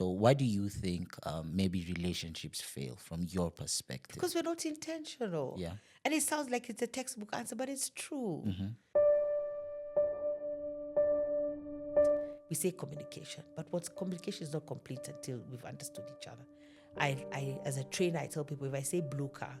So why do you think maybe relationships fail from your perspective? Because we're not intentional. Yeah. And it sounds like it's a textbook answer, but it's true. We say communication, but what's communication is not complete until we've understood each other. I as a trainer, I tell people, if I say blue car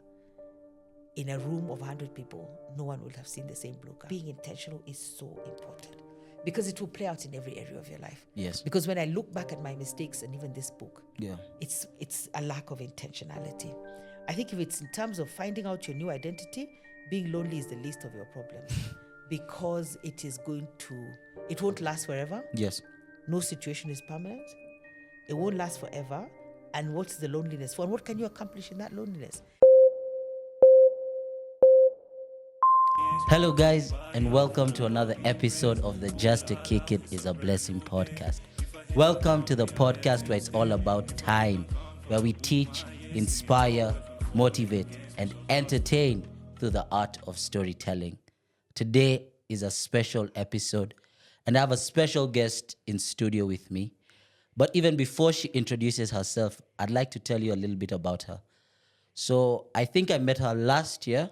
in a room of 100 people, no one will have seen the same blue car. Being intentional is so important because it will play out in every area of your life. Yes. Because when I look back at my mistakes and even this book, Yeah. it's a lack of intentionality. I think if it's in terms of finding out your new identity, being lonely is the least of your problems because it won't last forever. Yes. No situation is permanent. It won't last forever. And what's the loneliness for? And what can you accomplish in that loneliness? Hello, guys, and welcome to another episode of the Just to Kick It is a Blessing podcast. Welcome to the podcast where it's all about time, where we teach, inspire, motivate, and entertain through the art of storytelling. Today is a special episode, and I have a special guest in studio with me. But even before she introduces herself, I'd like to tell you a little bit about her. So I think I met her last year.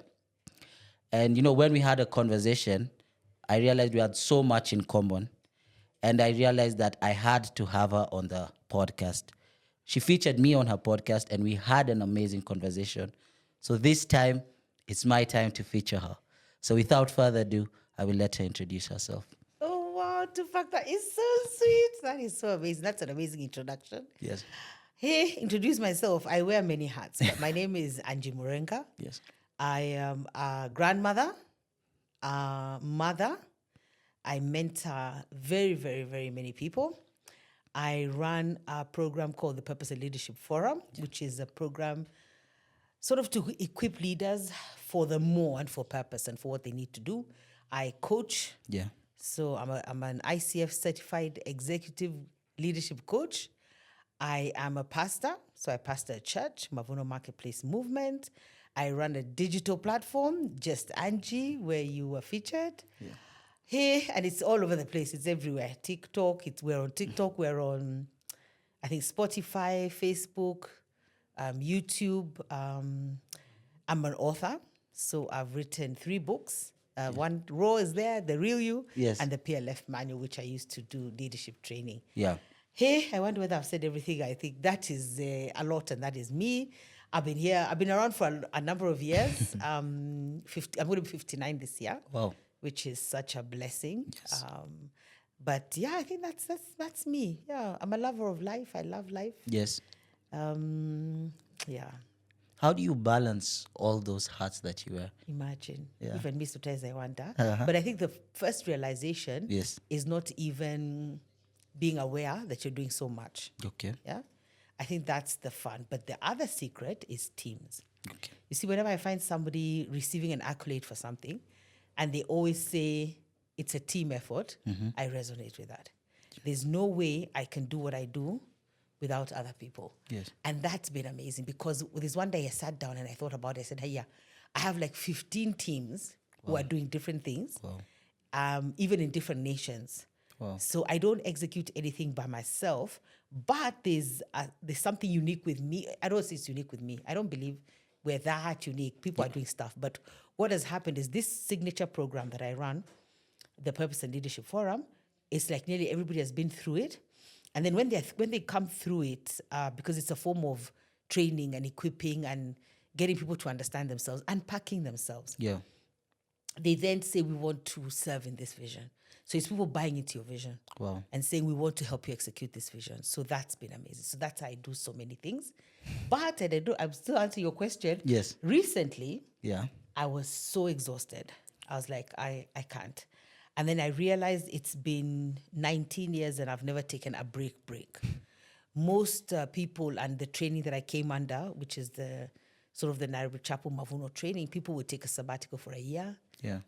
And, when we had a conversation, I realized we had so much in common. And I realized that I had to have her on the podcast. She featured me on her podcast, and we had an amazing conversation. So this time, it's my time to feature her. So without further ado, I will let her introduce herself. Oh, wow, Tupac, that is so sweet. That is so amazing. That's an amazing introduction. Yes. Hey, introduce myself. I wear many hats. But my name is Angie Murenga. Yes. I am a grandmother, a mother. I mentor very, very, very many people. I run a program called the Purpose and Leadership Forum, which is a program sort of to equip leaders for the more and for purpose and for what they need to do. I coach. Yeah. So I'm an ICF certified executive leadership coach. I am a pastor. So I pastor a church, Mavuno Marketplace Movement. I run a digital platform, Just Angie, where you were featured. Yeah. Hey, and it's all over the place. It's everywhere. TikTok, we're on TikTok. We're on, I think, Spotify, Facebook, YouTube. I'm an author, so I've written 3 books. One Raw is there, The Real You, Yes. and the PLF Manual, which I used to do leadership training. Yeah. Hey, I wonder whether I've said everything. I think that is a lot, and that is me. I've been around for a number of years. I'm going to be 59 this year. Wow. Which is such a blessing. Yes. But yeah, I think that's me. Yeah, I'm a lover of life. I love life. Yes. Yeah. How do you balance all those hats that you wear? Imagine. Yeah. Even me sometimes I wonder. Uh-huh. But I think the first realization Yes. is not even being aware that you're doing so much. Okay. Yeah. I think that's the fun. But the other secret is teams. Okay. You see, whenever I find somebody receiving an accolade for something, and they always say it's a team effort, I resonate with that. There's no way I can do what I do without other people. Yes. And that's been amazing because this one day I sat down and I thought about it. I said, hey, yeah, I have like 15 teams who are doing different things, even in different nations. Wow. So I don't execute anything by myself, but there's something unique with me. I don't say it's unique with me. I don't believe we're that unique. People are doing stuff. But what has happened is this signature program that I run, the Purpose and Leadership Forum, it's like nearly everybody has been through it. And then when they come through it, because it's a form of training and equipping and getting people to understand themselves, unpacking themselves, they then say, we want to serve in this vision. So it's people buying into your vision and saying, we want to help you execute this vision. So that's been amazing. So that's how I do so many things. But I'm still answering your question. Yes. Recently, I was so exhausted. I was like, I can't. And then I realized it's been 19 years and I've never taken a break. Most people and the training that I came under, which is the sort of the Nairobi Chapel Mavuno training, people would take a sabbatical for a year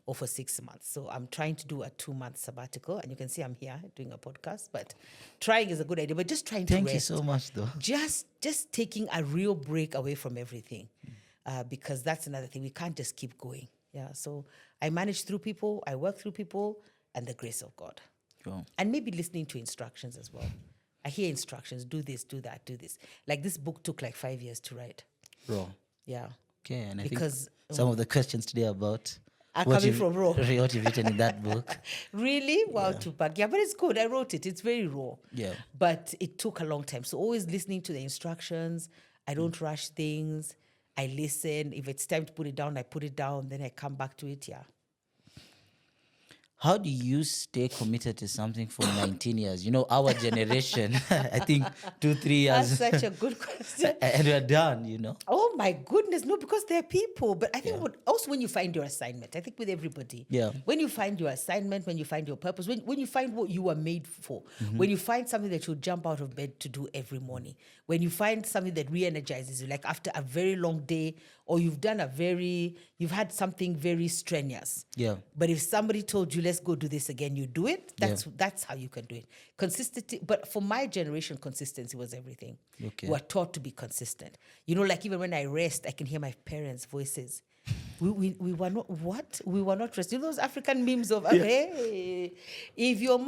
or for 6 months. So I'm trying to do a 2-month sabbatical. And you can see I'm here doing a podcast, but trying is a good idea. But just trying to rest. Thank you so much, though. Just taking a real break away from everything. Because that's another thing. We can't just keep going. Yeah. So I manage through people, I work through people, and the grace of God. Wow. And maybe listening to instructions as well. I hear instructions, do this, do that, do this. Like this book took like 5 years to write. Raw. Yeah. Okay, and I Because think some of the questions today about are what coming you've, from raw. what you've written in that book. Really? Wow, Tupac. Yeah, but it's good. I wrote it. It's very raw. Yeah. But it took a long time. So always listening to the instructions. I don't rush things. I listen. If it's time to put it down, I put it down. Then I come back to it. Yeah. How do you stay committed to something for 19 years? You know, our generation, I think 2-3 years. That's such a good question. And we're done, you know. Oh my goodness, no, because they're people. But I think also when you find your assignment, I think with everybody, Yeah. when you find your assignment, when you find your purpose, when you find what you were made for, when you find something that you'll jump out of bed to do every morning, when you find something that re-energizes you, like after a very long day, or you've had something very strenuous. Yeah. But if somebody told you, let's go do this again, you do it. That's how you can do it. Consistency. But for my generation, consistency was everything. Okay. We were taught to be consistent. You know, like even when I rest, I can hear my parents' voices. We were not what? We were not resting. You know those African memes of hey, if you're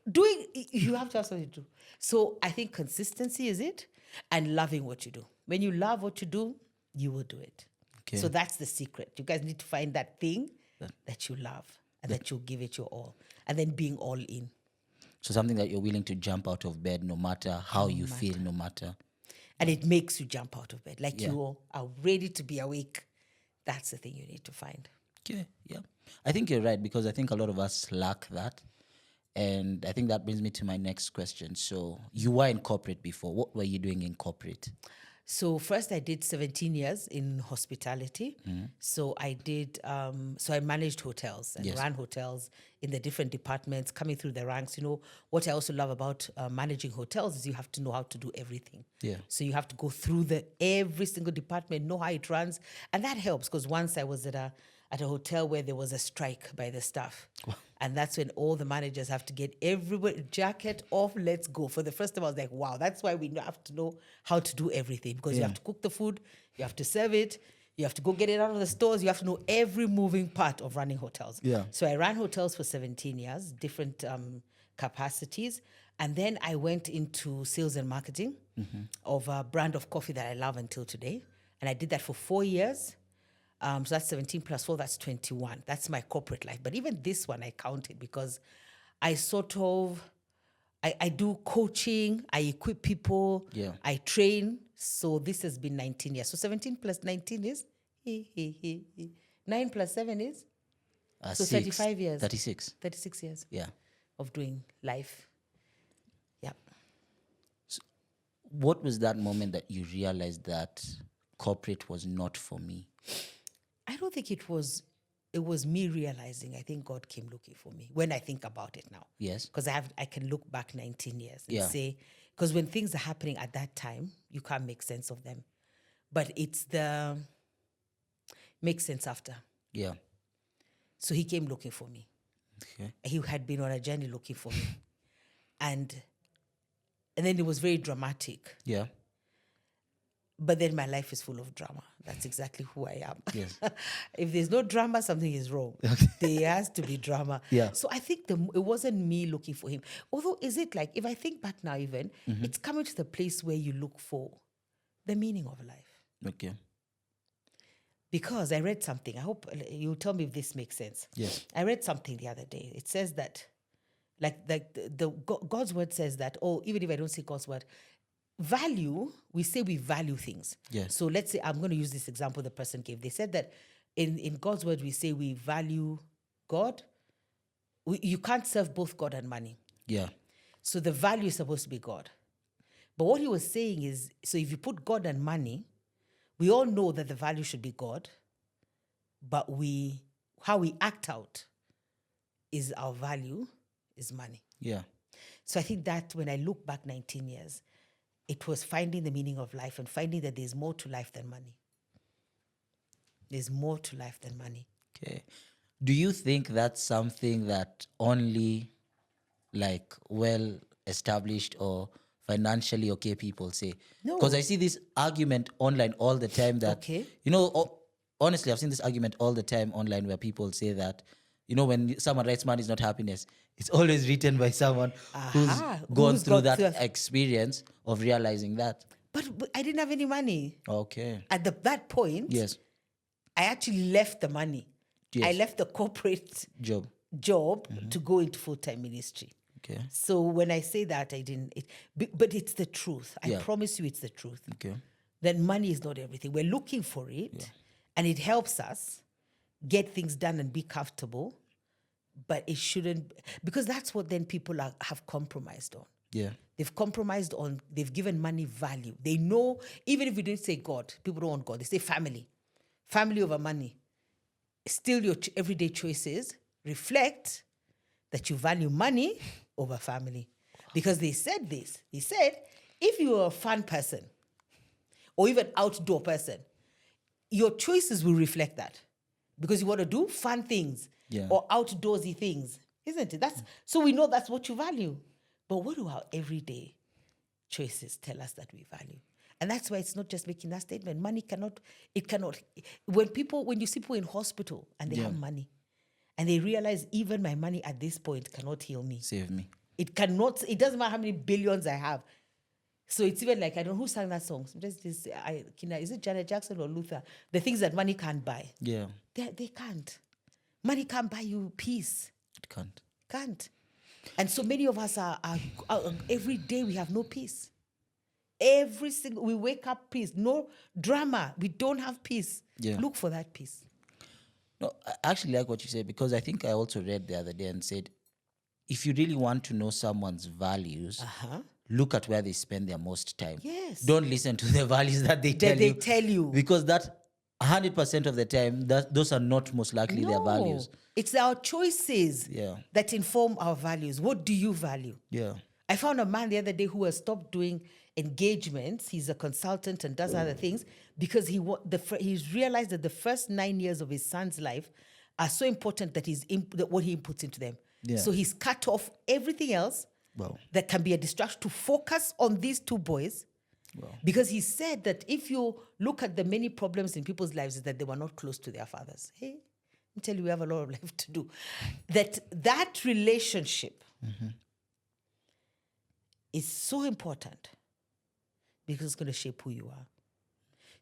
doing, you have to have something to do. So I think consistency is it, and loving what you do. When you love what you do, you will do it. Okay. So that's the secret. You guys need to find that thing that you love and that you'll give it your all, and then being all in. So something that you're willing to jump out of bed no matter how you feel, no matter. And it makes you jump out of bed. Like you are ready to be awake. That's the thing you need to find. Okay, yeah. I think you're right, because I think a lot of us lack that. And I think that brings me to my next question. So you were in corporate before. What were you doing in corporate? So first I did 17 years in hospitality. So I did, so I managed hotels and ran hotels in the different departments, coming through the ranks. You know, what I also love about managing hotels is you have to know how to do everything. Yeah. So you have to go through every single department, know how it runs. And that helps, because once I was at a hotel where there was a strike by the staff. And that's when all the managers have to get everybody jacket off, let's go. For the first time, I was like, wow, that's why we have to know how to do everything, because you have to cook the food, you have to serve it, you have to go get it out of the stores, you have to know every moving part of running hotels. Yeah. So I ran hotels for 17 years, different capacities. And then I went into sales and marketing of a brand of coffee that I love until today. And I did that for 4 years. So that's 17 plus 4, that's 21. That's my corporate life. But even this one, I counted, because I I do coaching, I equip people, I train. So this has been 19 years. So 17 plus 19 is, 9 plus 7 is? So 35 years. 36. 36 years. Yeah. Of doing life. Yeah. So what was that moment that you realized that corporate was not for me? I don't think it was me realizing. I think God came looking for me when I think about it now. Yes. Because I can look back 19 years and say, because when things are happening at that time, you can't make sense of them. But makes sense after. Yeah. So he came looking for me. Okay. He had been on a journey looking for me. And then it was very dramatic. Yeah. But then my life is full of drama. That's exactly who I am. Yes. If there's no drama, something is wrong. There has to be drama. Yeah. So I think it wasn't me looking for him. Although, is it like, if I think back now even, it's coming to the place where you look for the meaning of life. Okay. Because I read something. I hope you'll tell me if this makes sense. Yes. I read something the other day. It says that, God's word says that, even if I don't say God's word, value, we say we value things. Yes. So let's say, I'm going to use this example the person gave. They said that in God's word, we say we value God. You can't serve both God and money. Yeah. So the value is supposed to be God. But what he was saying is, so if you put God and money, we all know that the value should be God, but how we act out is our value is money. Yeah. So I think that when I look back 19 years, it was finding the meaning of life and finding that there's more to life than money. There's more to life than money. Okay. Do you think that's something that only well-established or financially okay people say? No. Because I see this argument online all the time that, honestly, I've seen this argument all the time online where people say that, You know, when someone writes money is not happiness, it's always written by someone who's gone Who's through gone that through experience of realizing that. But I didn't have any money. Okay. At that point, Yes. I actually left the money. Yes. I left the corporate Job. job to go into full-time ministry. Okay. So when I say that, I didn't. But it's the truth. I promise you, it's the truth. Okay. That money is not everything. We're looking for it, and it helps us get things done and be comfortable. But it shouldn't, because that's what then people have compromised on. Yeah. They've compromised on. They've given money value. They know, even if you didn't say God, people don't want God. They say family, family over money. Still, your everyday choices reflect that you value money over family. Because they said this. He said, if you are a fun person or even outdoor person, your choices will reflect that. Because you want to do fun things or outdoorsy things, isn't it? So we know that's what you value. But what do our everyday choices tell us that we value? And that's why it's not just making that statement. Money cannot. When you see people in hospital and they have money, and they realize even my money at this point cannot heal me. Save me. It cannot. It doesn't matter how many billions I have. So it's even like, I don't know who sang that song. Is it Janet Jackson or Luther? The things that money can't buy. Yeah. They can't. Money can't buy you peace. It can't. Can't. And so many of us are every day we have no peace. We wake up peace. No drama. We don't have peace. Yeah. Look for that peace. No, I actually like what you said, because I think I also read the other day and said, if you really want to know someone's values, look at where they spend their most time. Yes. Don't listen to the values that they tell you. Because that 100% of the time, those are not most likely their values. It's our choices Yeah. that inform our values. What do you value? Yeah. I found a man the other day who has stopped doing engagements. He's a consultant and does other things because he's realized that the first 9 years of his son's life are so important that what he inputs into them. Yeah. So he's cut off everything else that can be a distraction to focus on these two boys. Because he said that if you look at the many problems in people's lives, is that they were not close to their fathers. Hey, let me tell you, we have a lot of life to do. That relationship is so important because it's going to shape who you are.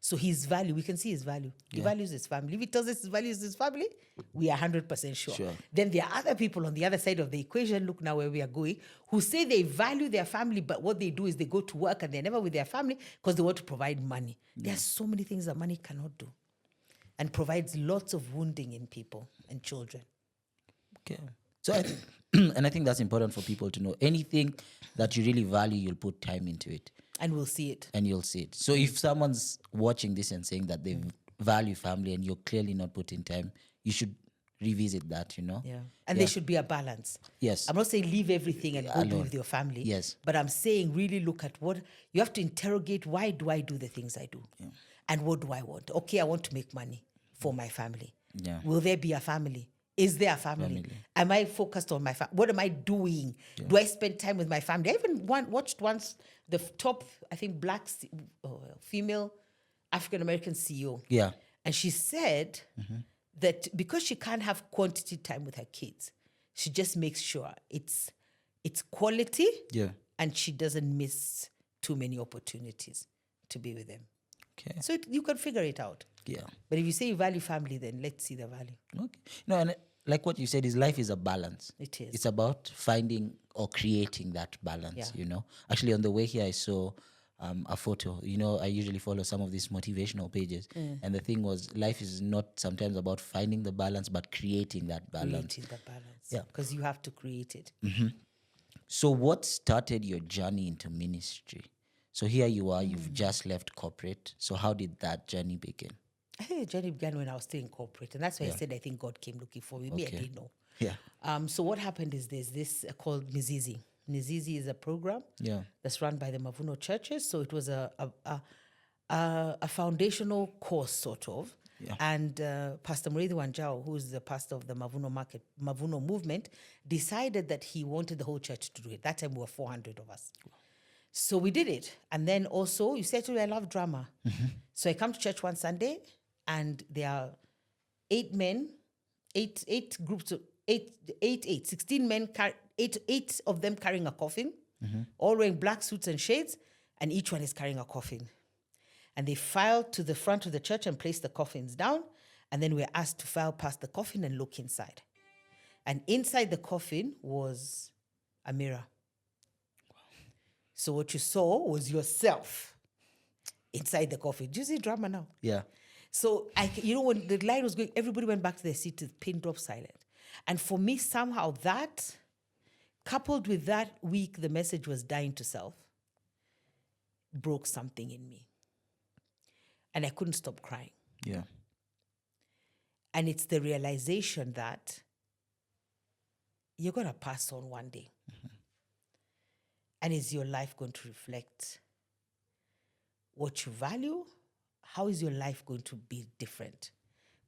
So his value, we can see his value. He values his family. If he tells us his values his family, we are 100% sure. Then there are other people on the other side of the equation, look now where we are going, who say they value their family, but what they do is they go to work and they're never with their family because they want to provide money. There are so many things that money cannot do and provides lots of wounding in people and children. Okay. So and I think that's important for people to know. Anything that you really value, you'll put time into it. And we'll see it. And you'll see it. So if someone's watching this and saying that they value family and you're clearly not putting time, you should revisit that, Yeah. And there should be a balance. Yes. I'm not saying leave everything and go be with your family. Yes. But I'm saying really look at what you have to interrogate. Why do I do the things I do? Yeah. And what do I want? Okay, I want to make money for my family. Yeah. Will there be a family? Is there a family? Am I focused on my family? What am I doing? Yeah. Do I spend time with my family? I even watched once the top, I think, female African-American CEO. Yeah. And she said that because she can't have quantity time with her kids, she just makes sure it's quality and she doesn't miss too many opportunities to be with them. Okay. So you can figure it out. Yeah. But if you say you value family, then let's see the value. Okay. And like what you said, life is a balance. It is. It's about finding or creating that balance, Actually, on the way here, I saw a photo. I usually follow some of these motivational pages. And the thing was, life is not sometimes about finding the balance, but creating that balance. Creating the balance. Yeah. Because you have to create it. Mm-hmm. So what started your journey into ministry? So here you are, you've just left corporate. So how did that journey begin? I think the journey began when I was still in corporate. And that's why I said I think God came looking for me. Me, I didn't know. Yeah. So what happened is there's this called Mizizi. Mizizi is a program that's run by the Mavuno churches. So it was a foundational course, sort of. Yeah. And Pastor Murithi Wanjao, who is the pastor of the Mavuno movement, decided that he wanted the whole church to do it. That time we were 400 of us. So we did it. And then also, you said to me, I love drama. So I come to church one Sunday, and there are 8 men, eight 16 men, eight of them carrying a coffin, all wearing black suits and shades, and each one is carrying a coffin. And they filed to the front of the church and placed the coffins down. And then we're asked to file past the coffin and look inside. And inside the coffin was a mirror. So what you saw was yourself inside the coffin. Do you see drama now? Yeah. So, when the light was going, everybody went back to their seat to pin drop silent. And for me, somehow that, coupled with that week, the message was dying to self, broke something in me. And I couldn't stop crying. Yeah. And it's the realization that you're going to pass on one day. And is your life going to reflect what you value? How is your life going to be different?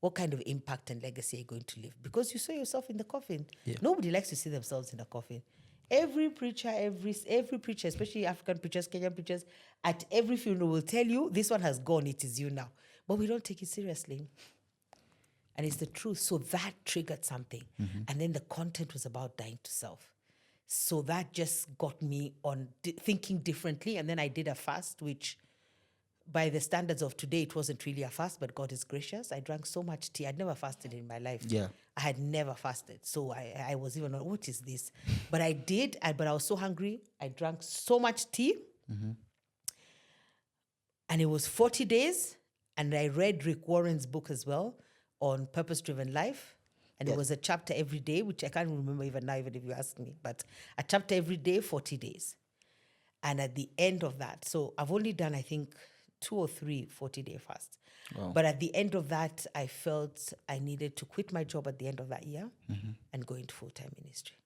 What kind of impact and legacy are you going to leave? Because you saw yourself in the coffin. Yeah. Nobody likes to see themselves in a coffin. Every preacher, every preacher, especially African preachers, Kenyan preachers, at every funeral will tell you, this one has gone, it is you now. But we don't take it seriously. And it's the truth. So that triggered something. And then the content was about dying to self. So that just got me on thinking differently. And then I did a fast, which by the standards of today, it wasn't really a fast, but God is gracious. I drank so much tea. I'd never fasted in my life. Yeah. I had never fasted. So I was even on, what is this? But I did, but I was so hungry. I drank so much tea. And it was 40 days. And I read Rick Warren's book as well on purpose-driven life. And it was a chapter every day, which I can't remember even now, even if you ask me. But a chapter every day, 40 days. And at the end of that, so I've only done, I think, 2 or 3 40-day fasts. Wow. But at the end of that, I felt I needed to quit my job at the end of that year and go into full-time ministry.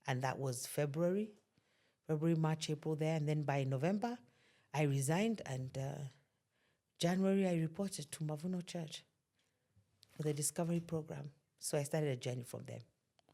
And that was February, March, April there. And then by November, I resigned. And January, I reported to Mavuno Church for the Discovery Program. So I started a journey from there.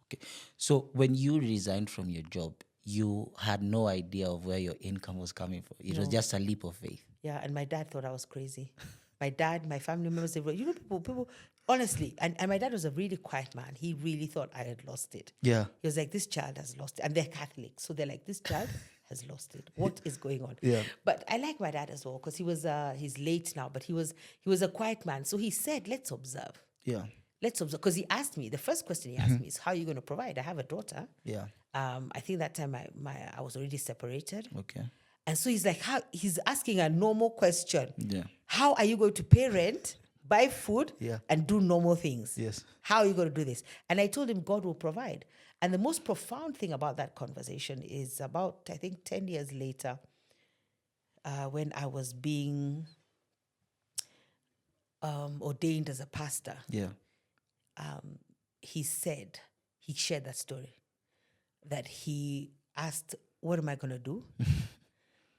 Okay. So when you resigned from your job, you had no idea of where your income was coming from. It was just a leap of faith. Yeah, and my dad thought I was crazy. My dad, my family members, people, honestly, and my dad was a really quiet man. He really thought I had lost it. Yeah. He was like, this child has lost it. And they're Catholic. So they're like, this child has lost it. What is going on? Yeah. But I like my dad as well because he's late now, but he was a quiet man. So he said, let's observe. Yeah. Let's observe. Because he asked me, the first question he asked me is, how are you going to provide? I have a daughter. Yeah. I think that time I was already separated. Okay. And so he's like, he's asking a normal question. Yeah. How are you going to pay rent, buy food, Yeah. and do normal things? Yes. How are you going to do this? And I told him God will provide. And the most profound thing about that conversation is about, I think, 10 years later, when I was being ordained as a pastor. Yeah. He shared that story, that he asked, what am I going to do?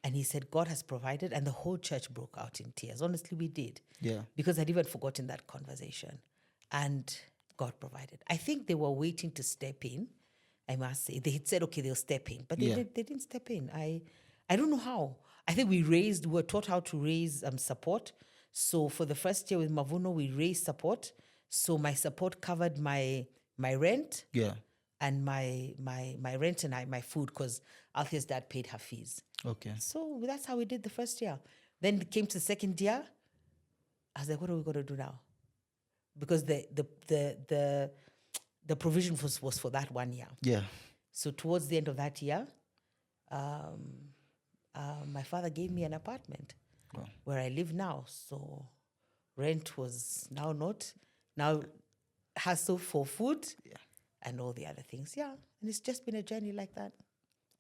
And he said, God has provided. And the whole church broke out in tears. Honestly, we did. Yeah. Because I'd even forgotten that conversation. And God provided. I think they were waiting to step in, I must say. They had said, okay, they'll step in. But they didn't step in. I don't know how. I think we were taught how to raise support. So for the first year with Mavuno, we raised support. So my support covered my rent. Yeah. And my rent and my food, because Althea's dad paid her fees. Okay. So that's how we did the first year. Then it came to the second year. I was like, what are we going to do now? Because the provision was for that 1 year. Yeah. So towards the end of that year, my father gave me an apartment where I live now. So rent was now hassle for food. Yeah. And all the other things. Yeah. And it's just been a journey like that,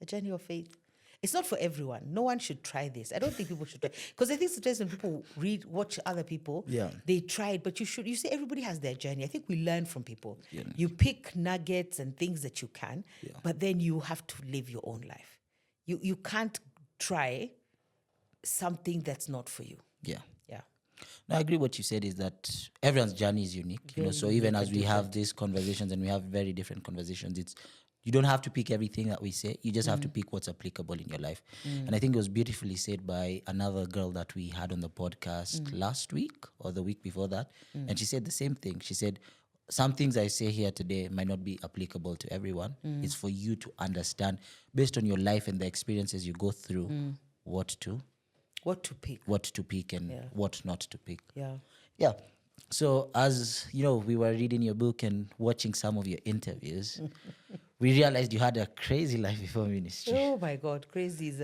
a journey of faith. It's not for everyone. No one should try this. I don't think people should try. Because I think sometimes when people watch other people, they try it, but you see, everybody has their journey. I think we learn from people. Yeah. You pick nuggets and things that you can, but then you have to live your own life. You can't try something that's not for you. Yeah. Yeah. No, I agree. What you said is that everyone's journey is unique. So even as we have these conversations and we have very different conversations, you don't have to pick everything that we say. You just have to pick what's applicable in your life. And I think it was beautifully said by another girl that we had on the podcast last week or the week before that. And she said the same thing. She said, some things I say here today might not be applicable to everyone. It's for you to understand, based on your life and the experiences you go through, what to pick. And what not to pick. Yeah. So as you know, we were reading your book and watching some of your interviews. We realized you had a crazy life before ministry. Oh my God, crazy is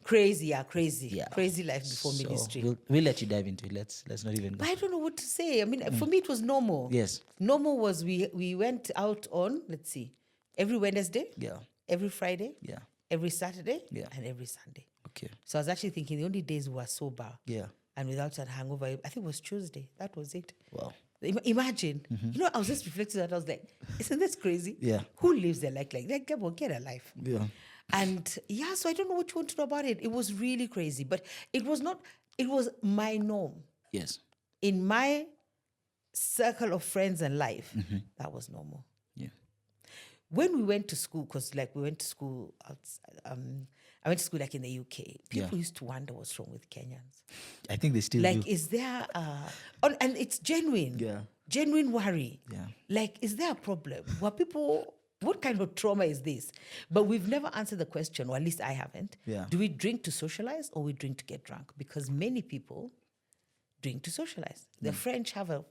crazy. Yeah. Crazy life before So ministry. we'll let you dive into it. Let's not even go. But I don't know what to say. I mean, for me, it was normal. Yes. Normal was we went out on, let's see, every Wednesday, Yeah. every Friday, Yeah. every Saturday, Yeah. and every Sunday. Okay. So I was actually thinking the only days we were sober Yeah. and without a hangover, I think it was Tuesday. That was it. Wow. Imagine, I was just reflecting that. I was like, isn't this crazy? Yeah. Who lives their life like that? Get a life. Yeah. And so I don't know what you want to know about it. It was really crazy, but it was my norm. Yes. In my circle of friends and life, that was normal. Yeah. When we went to school, because we went to school outside, I went to school in the UK. People used to wonder what's wrong with Kenyans. I think they still do. Is there and it's genuine. Yeah. Genuine worry. Yeah. Is there a problem? What kind of trauma is this? But we've never answered the question, or at least I haven't. Yeah. Do we drink to socialize or we drink to get drunk? Because many people drink to socialize. The French have a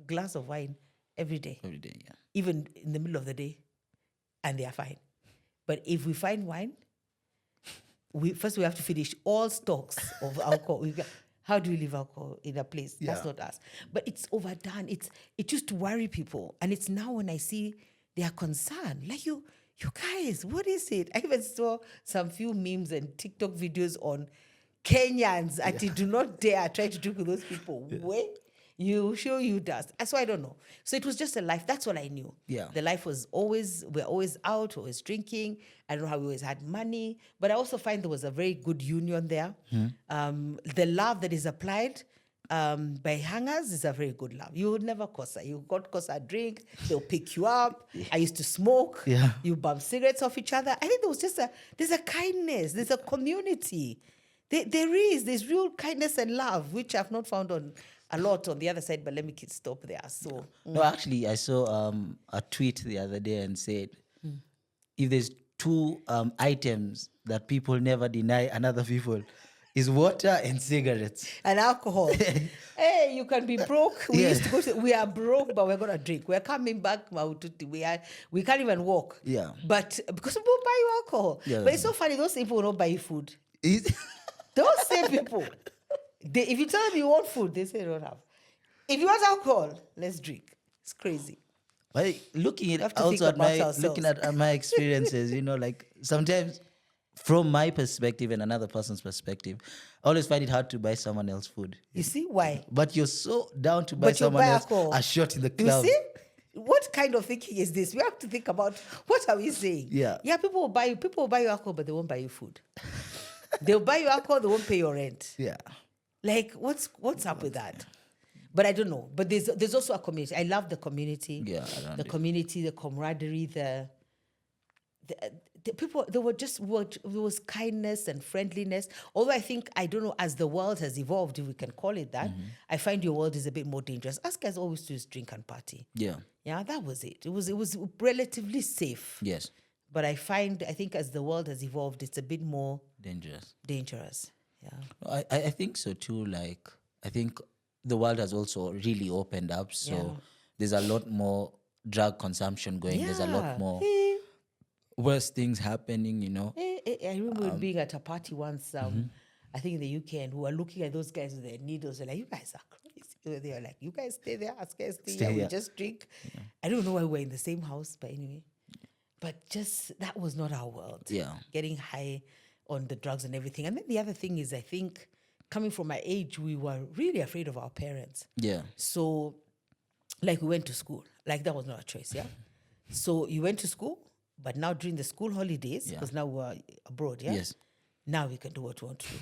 glass of wine every day. Every day, yeah. Even in the middle of the day, and they are fine. But if we find wine, we have to finish all stocks of alcohol. How do we leave alcohol in a place? That's not us. But it's overdone. It used to worry people. And it's now when I see they are concerned. Like, you guys, what is it? I even saw some few memes and TikTok videos on Kenyans. Do not dare try to drink with those people. Wait. You does. So I don't know. So it was just a life. That's all I knew. Yeah. The life was we're always out, always drinking. I don't know how we always had money. But I also find there was a very good union there. The love that is applied by hangers is a very good love. You would never Kosa. You got Kosa a drink, they'll pick you up. I used to smoke. Yeah. You bump cigarettes off each other. I think there was there's a kindness, there's a community. There's real kindness and love, which I've not found a lot on the other side, but let me stop there. So No, actually, I saw a tweet the other day and said, if there's two items that people never deny another people, is water and cigarettes. And alcohol. Hey, you can be broke. We used to go we are broke, but we're going to drink. We're coming back. We can't even walk. Yeah. But because we won't buy you alcohol. Yeah. But it's so funny, those people will not buy you food. Those same people. If you tell them you want food, they say they don't have. If you want alcohol, let's drink. It's crazy. Looking have at to think also at about my ourselves. looking at my experiences, like sometimes from my perspective and another person's perspective, I always find it hard to buy someone else food. You see why? But you're so down to buy But you someone buy else alcohol. a shot in the You club. see? What kind of thinking is this? We have to think about what are we saying? Yeah. Yeah, people will buy you alcohol, but they won't buy you food. They'll buy you alcohol, they won't pay your rent. Yeah. Like, what's up with that? But I don't know. But there's also a community. I love the community. Yeah, the community, the camaraderie, the people. There was kindness and friendliness. Although I don't know, as the world has evolved, if we can call it that, I find your world is a bit more dangerous. Us guys always used to drink and party. Yeah. Yeah, that was it. It was relatively safe. Yes. But I think as the world has evolved, it's a bit more Dangerous. Yeah. I think so too. Like, I think the world has also really opened up. So there's a lot more drug consumption going. There's a lot more worse things happening, I remember being at a party once, I think in the UK, and we were looking at those guys with their needles. They're like, you guys are crazy. They were like, you guys stay there, us guys stay here. We just drink. Yeah. I don't know why we're in the same house, but anyway. But just, that was not our world. Yeah. Getting high on the drugs and everything. And then the other thing is, I think, coming from my age, we were really afraid of our parents. Yeah. So, we went to school. That was not a choice, yeah? So, you went to school, but now during the school holidays, because now we're abroad, yeah? Yes. Now we can do what we want to do.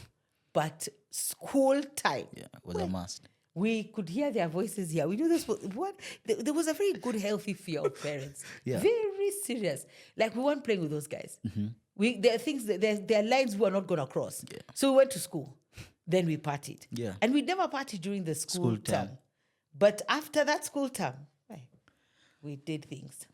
But school time. Yeah, was a must. We could hear their voices here. We do this. There was a very good, healthy fear of parents. Yeah. Very serious. We weren't playing with those guys. There are things, there are lines we were not going to cross. Yeah. So we went to school. Then we partied. Yeah. And we never partied during the school term. term. But after that school term, we did things.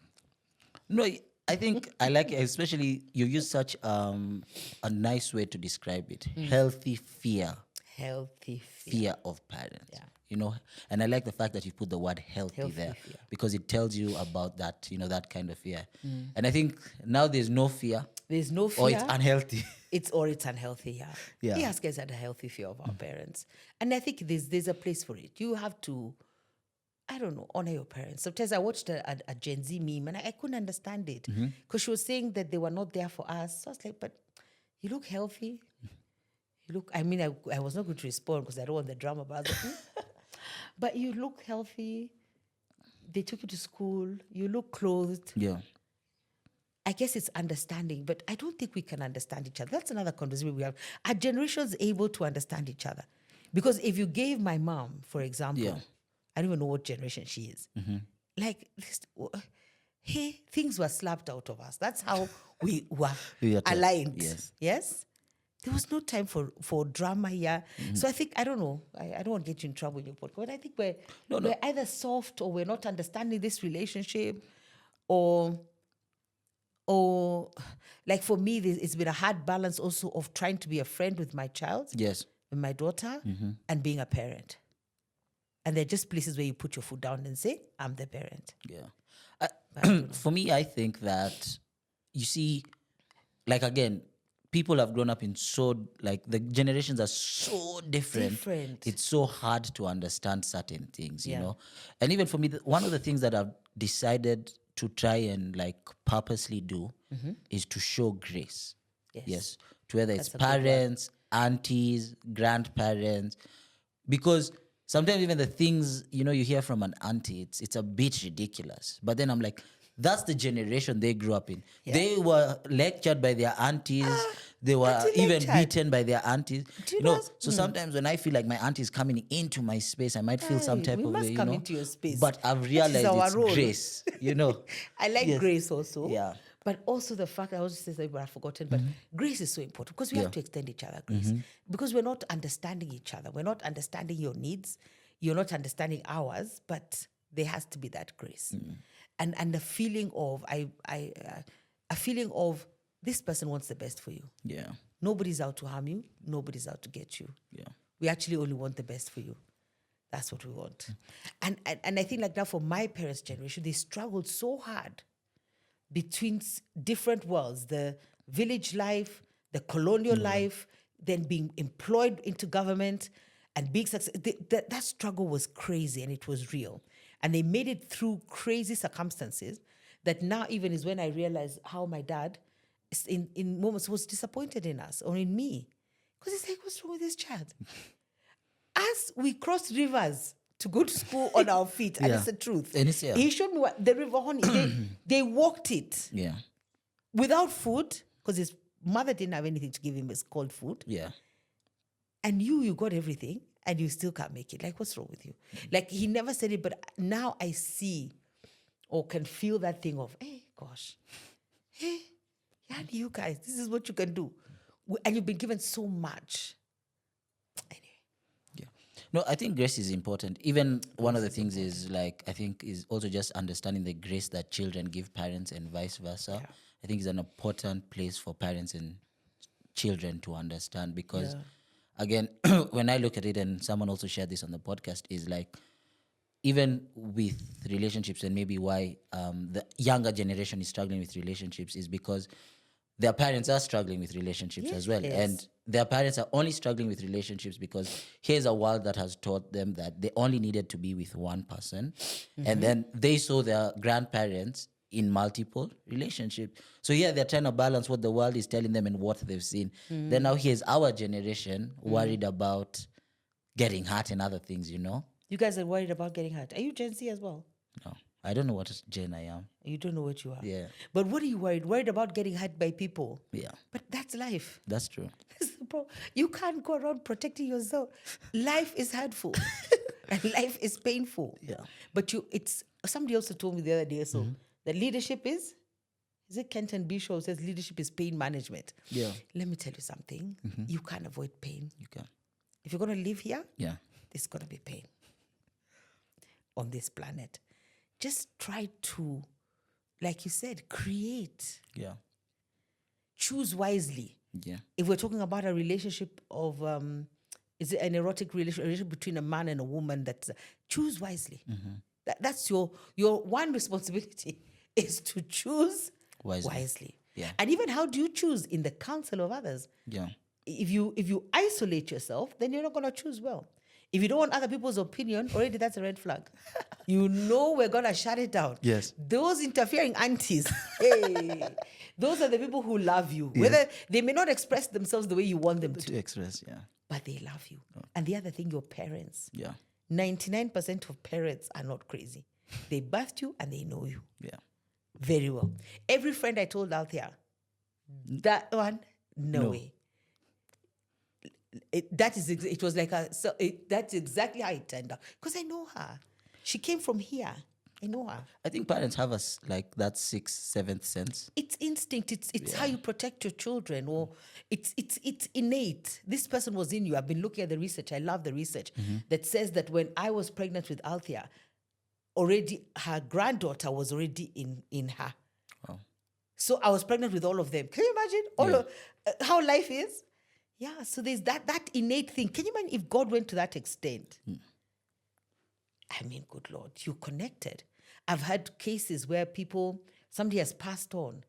No, I think I like it, especially you use such a nice way to describe it. Healthy fear. Healthy fear. Fear of parents. Yeah. You know, and I like the fact that you put the word healthy, Healthy there fear. because it tells you about that, that kind of fear. And I think now there's no fear There's no fear. or it's unhealthy. It's unhealthy, yeah. Yeah. We as guys had a healthy fear of our parents. And I think there's a place for it. You have to, I don't know, honor your parents. Sometimes I watched a Gen Z meme and I couldn't understand it. Because she was saying that they were not there for us. So I was like, but you look healthy. You look, I mean, I was not going to respond because I don't want the drama, but I was like, but you look healthy. They took you to school. You look clothed. Yeah. I guess it's understanding, but I don't think we can understand each other. That's another conversation we have. Our generation's able to understand each other. Because if you gave my mom, for example, Yeah. I don't even know what generation she is. Like, hey, things were slapped out of us. That's how we were We are taught, aligned. yes. Yes? There was no time for drama here. So I think, I don't know, I don't want to get you in trouble in your podcast, but I think we're either soft or we're not understanding this relationship, or like for me, it's been a hard balance also of trying to be a friend with my child, Yes. with my daughter, and being a parent. And they're just places where you put your foot down and say, I'm the parent. Yeah. For me, I think that, you see, like, again, people have grown up in the generations are so different. It's so hard to understand certain things, you Yeah. know. And even for me, one of the things that I've decided to try and purposely do is to show grace. Yes. To whether it's That's a good word. parents, aunties, grandparents, because sometimes even the things you hear from an auntie, it's a bit ridiculous. But then I'm like, that's the generation they grew up in. Yeah. They were lectured by their aunties. They were auntie even lectured. beaten by their aunties. Do you know? So sometimes when I feel like my auntie is coming into my space, I might feel some type we of must way, come into your space. But I've That is realized our it's role. grace, I like Yes. grace also. Yeah. But also the fact, I also say something but I've forgotten, but grace is so important because we have to extend each other grace. Because we're not understanding each other. We're not understanding your needs. You're not understanding ours, but there has to be that grace. And the feeling of, a feeling of this person wants the best for you. Yeah. Nobody's out to harm you. Nobody's out to get you. Yeah. We actually only want the best for you. That's what we want. And I think like that for my parents' generation, they struggled so hard between different worlds, the village life, the colonial life, then being employed into government and being successful. That struggle was crazy and it was real. And they made it through crazy circumstances that now even is when I realize how my dad in moments was disappointed in us or in me. Because he's like, what's wrong with this child? As we crossed rivers to go to school on our feet, and Yeah. it's the truth. And it's- yeah. He showed me what the river honey. They walked it Yeah. without food because his mother didn't have anything to give him as cold food. Yeah. And you got everything and you still can't make it. Like, what's wrong with you? Like, he never said it, but now I see or can feel that thing of, hey, gosh, hey, yeah, you guys, this is what you can do. And you've been given so much. Anyway. Yeah. No, I think grace is important. Even one of the things is I think is also just understanding the grace that children give parents and vice versa. Yeah. I think is an important place for parents and children to understand because, again, when I look at it, and someone also shared this on the podcast, is even with relationships and maybe why the younger generation is struggling with relationships is because their parents are struggling with relationships as well. Yes. And their parents are only struggling with relationships because here's a world that has taught them that they only needed to be with one person. And then they saw their grandparents in multiple relationships. So here they're trying to balance what the world is telling them and what they've seen. Then now here's our generation worried about getting hurt and other things, You guys are worried about getting hurt. Are you Gen Z as well? No, I don't know what Gen I am. You don't know what you are. Yeah. But what are you worried? Worried about getting hurt by people. Yeah, But that's life. that's true. That's the problem. You can't go around protecting yourself. Life is hurtful. And life is painful. Yeah. But somebody also told me the other day, so that leadership is it Kenton Bishop says leadership is pain management. Yeah. Let me tell you something. You can't avoid pain. You can. If you're going to live here, Yeah. there's going to be pain on this planet. just try to, like you said, create. Yeah. Choose wisely. Yeah. If we're talking about a relationship of, is it an erotic relationship between a man and a woman? That's choose wisely. That's your one responsibility is to choose wisely. Yeah. And even how do you choose in the counsel of others? Yeah. If you isolate yourself, then you're not going to choose well. If you don't want other people's opinion, already that's a red flag. You know we're going to shut it down. Yes. Those interfering aunties, hey, those are the people who love you. Whether they may not express themselves the way you want them to express, yeah. but they love you. And the other thing, your parents. Yeah. 99% of parents are not crazy. They birthed you and they know you. Yeah. Very well. Every friend I told out there, that one, no way. It was like that's exactly how it turned out. Because I know her. She came from here. I know her. I think parents have us like that sixth, seventh sense. It's instinct. It's how you protect your children, or it's innate. This person was in you. I've been looking at the research. I love the research that says that when I was pregnant with Althea, already her granddaughter was already in her. Wow. So I was pregnant with all of them. Can you imagine how life is? Yeah. So there's that innate thing. Can you imagine if God went to that extent? I mean, good Lord, you're connected. I've had cases where somebody has passed on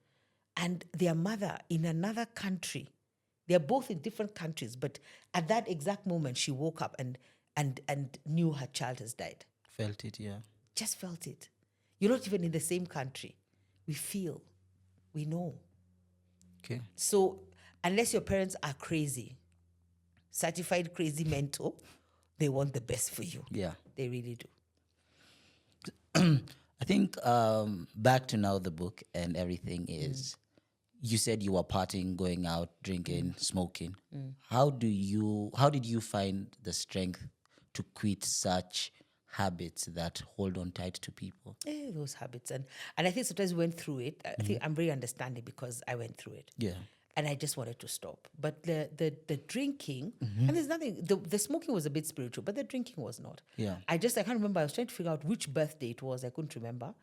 and their mother in another country, they're both in different countries, but at that exact moment, she woke up and knew her child has died. Felt it, yeah. Just felt it. You're not even in the same country. We feel, we know. Okay. So unless your parents are crazy, certified crazy mental, they want the best for you. Yeah. They really do. I think back to now the book and everything is, you said you were partying, going out, drinking, smoking. How did you find the strength to quit such habits that hold on tight to people? Those habits. And I think sometimes we went through it. I think I'm very understanding because I went through it. Yeah. And I just wanted to stop. But the drinking, and there's nothing, the smoking was a bit spiritual, but the drinking was not. Yeah. I can't remember. I was trying to figure out which birthday it was. I couldn't remember.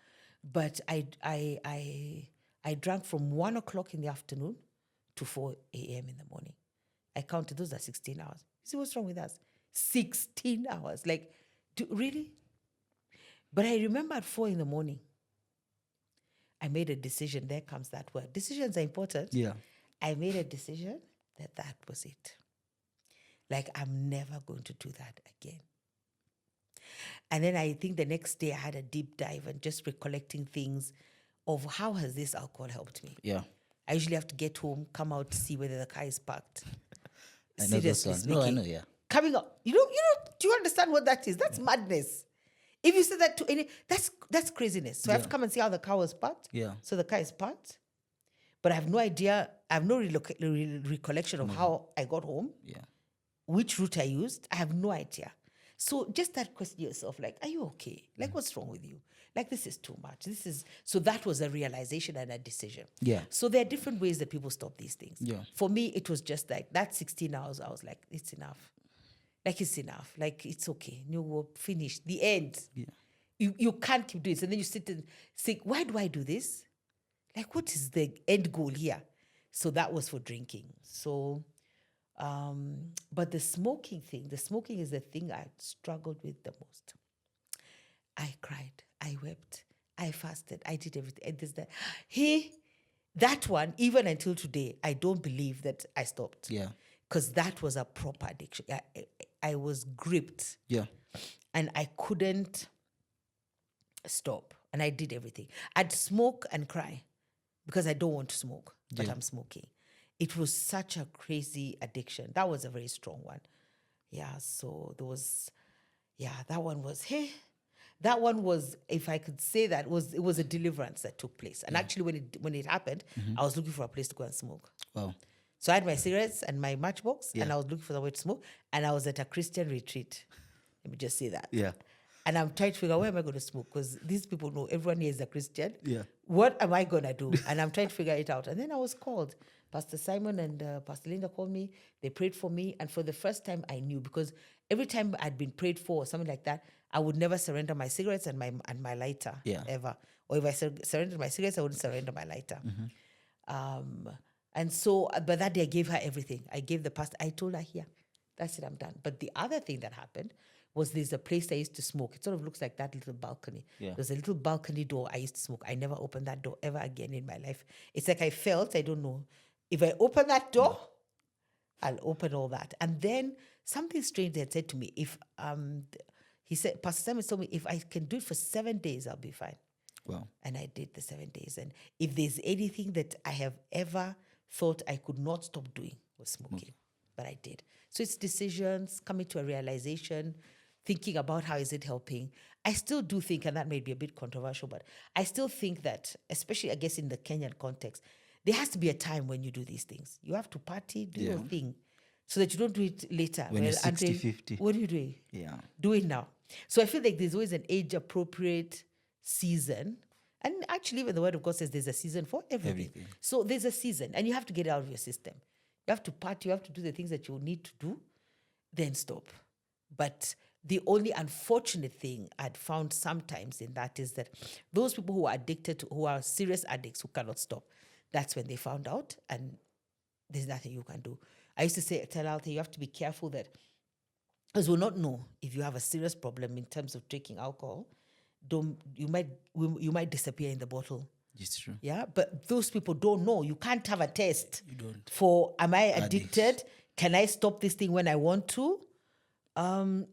But I drank from 1 o'clock in the afternoon to 4 a.m. in the morning. I counted, those are 16 hours. You see what's wrong with us? 16 hours. Like, really? But I remember at 4 in the morning, I made a decision. There comes that word. Decisions are important. Yeah. I made a decision that was it. Like, I'm never going to do that again. And then I think the next day I had a deep dive and just recollecting things of how has this alcohol helped me. Yeah. I usually have to get home, come out to see whether the car is parked. I know this one. No, I know, yeah. Coming up, do you understand what that is? That's madness. If you say that to any, that's craziness. So I have to come and see how the car was parked. Yeah. So the car is parked. But I have no idea, I have no recollection of how I got home. Yeah. Which route I used, I have no idea. So just that question yourself, like, are you okay? Like, what's wrong with you? Like, this is too much. So that was a realization and a decision. Yeah. So there are different ways that people stop these things. Yeah. For me, it was just like that 16 hours, I was like, it's enough. Like, it's enough. Like, it's okay. You will finish. The end. Yeah. You can't keep doing this. And then you sit and think, why do I do this? Like, what is the end goal here? So that was for drinking. So, but the smoking is the thing I struggled with the most. I cried, I wept, I fasted, I did everything. And this, that. That one, even until today, I don't believe that I stopped. Yeah. Because that was a proper addiction. I was gripped. Yeah. And I couldn't stop. And I did everything. I'd smoke and cry because I don't want to smoke, but I'm smoking. It was such a crazy addiction. That was a very strong one. Yeah, so there was, that one was, if I could say that, it was a deliverance that took place. And actually when it happened, I was looking for a place to go and smoke. Wow. So I had my cigarettes and my matchbox, and I was looking for somewhere to smoke, and I was at a Christian retreat. Let me just say that. Yeah. And I'm trying to figure out where am I going to smoke, because these people know everyone here is a Christian. Yeah. What am I going to do? And I'm trying to figure it out. And then I was called. Pastor Simon and Pastor Linda called me. They prayed for me. And for the first time, I knew, because every time I'd been prayed for or something like that, I would never surrender my cigarettes and my lighter, ever. Or if I surrendered my cigarettes, I wouldn't surrender my lighter. And so, but that day I gave her everything. I gave the pastor, I told her, here, that's it, I'm done. But the other thing that happened was, there's a place I used to smoke. It sort of looks like that little balcony. There's a little balcony door I used to smoke. I never opened that door ever again in my life. It's like I felt, I don't know, if I open that door, I'll open all that. And then something strange had said to me, if he said, Pastor Simon told me, if I can do it for 7 days, I'll be fine. Wow. And I did the 7 days. And if there's anything that I have ever thought I could not stop doing, was smoking. But I did. So it's decisions, coming to a realization, thinking about how is it helping. I still do think, and that may be a bit controversial, but I still think that, especially I guess in the Kenyan context, there has to be a time when you do these things. You have to party, do your thing, so that you don't do it later. When you're 60, 50. What are you doing? Yeah. Do it now. So I feel like there's always an age-appropriate season. And actually, even the Word of God says there's a season for everything. So there's a season, and you have to get it out of your system. You have to party, you have to do the things that you need to do, then stop. But the only unfortunate thing I'd found sometimes in that is that those people who are addicted to, who are serious addicts who cannot stop, that's when they found out, and there's nothing you can do. I used to tell Alta, you have to be careful that, because we'll not know if you have a serious problem in terms of drinking alcohol. You might disappear in the bottle. It's true. Yeah, but those people don't know. You can't have a test. You don't. For, am I addicted? Can I stop this thing when I want to?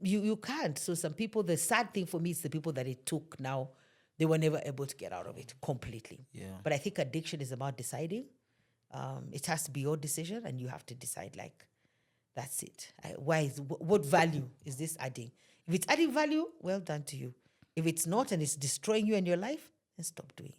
You can't. So some people, the sad thing for me is the people that it took now, they were never able to get out of it completely. Yeah. But I think addiction is about deciding. It has to be your decision, and you have to decide, like, that's it. What value is this adding? If it's adding value, well done to you. If it's not and it's destroying you and your life, then stop doing it.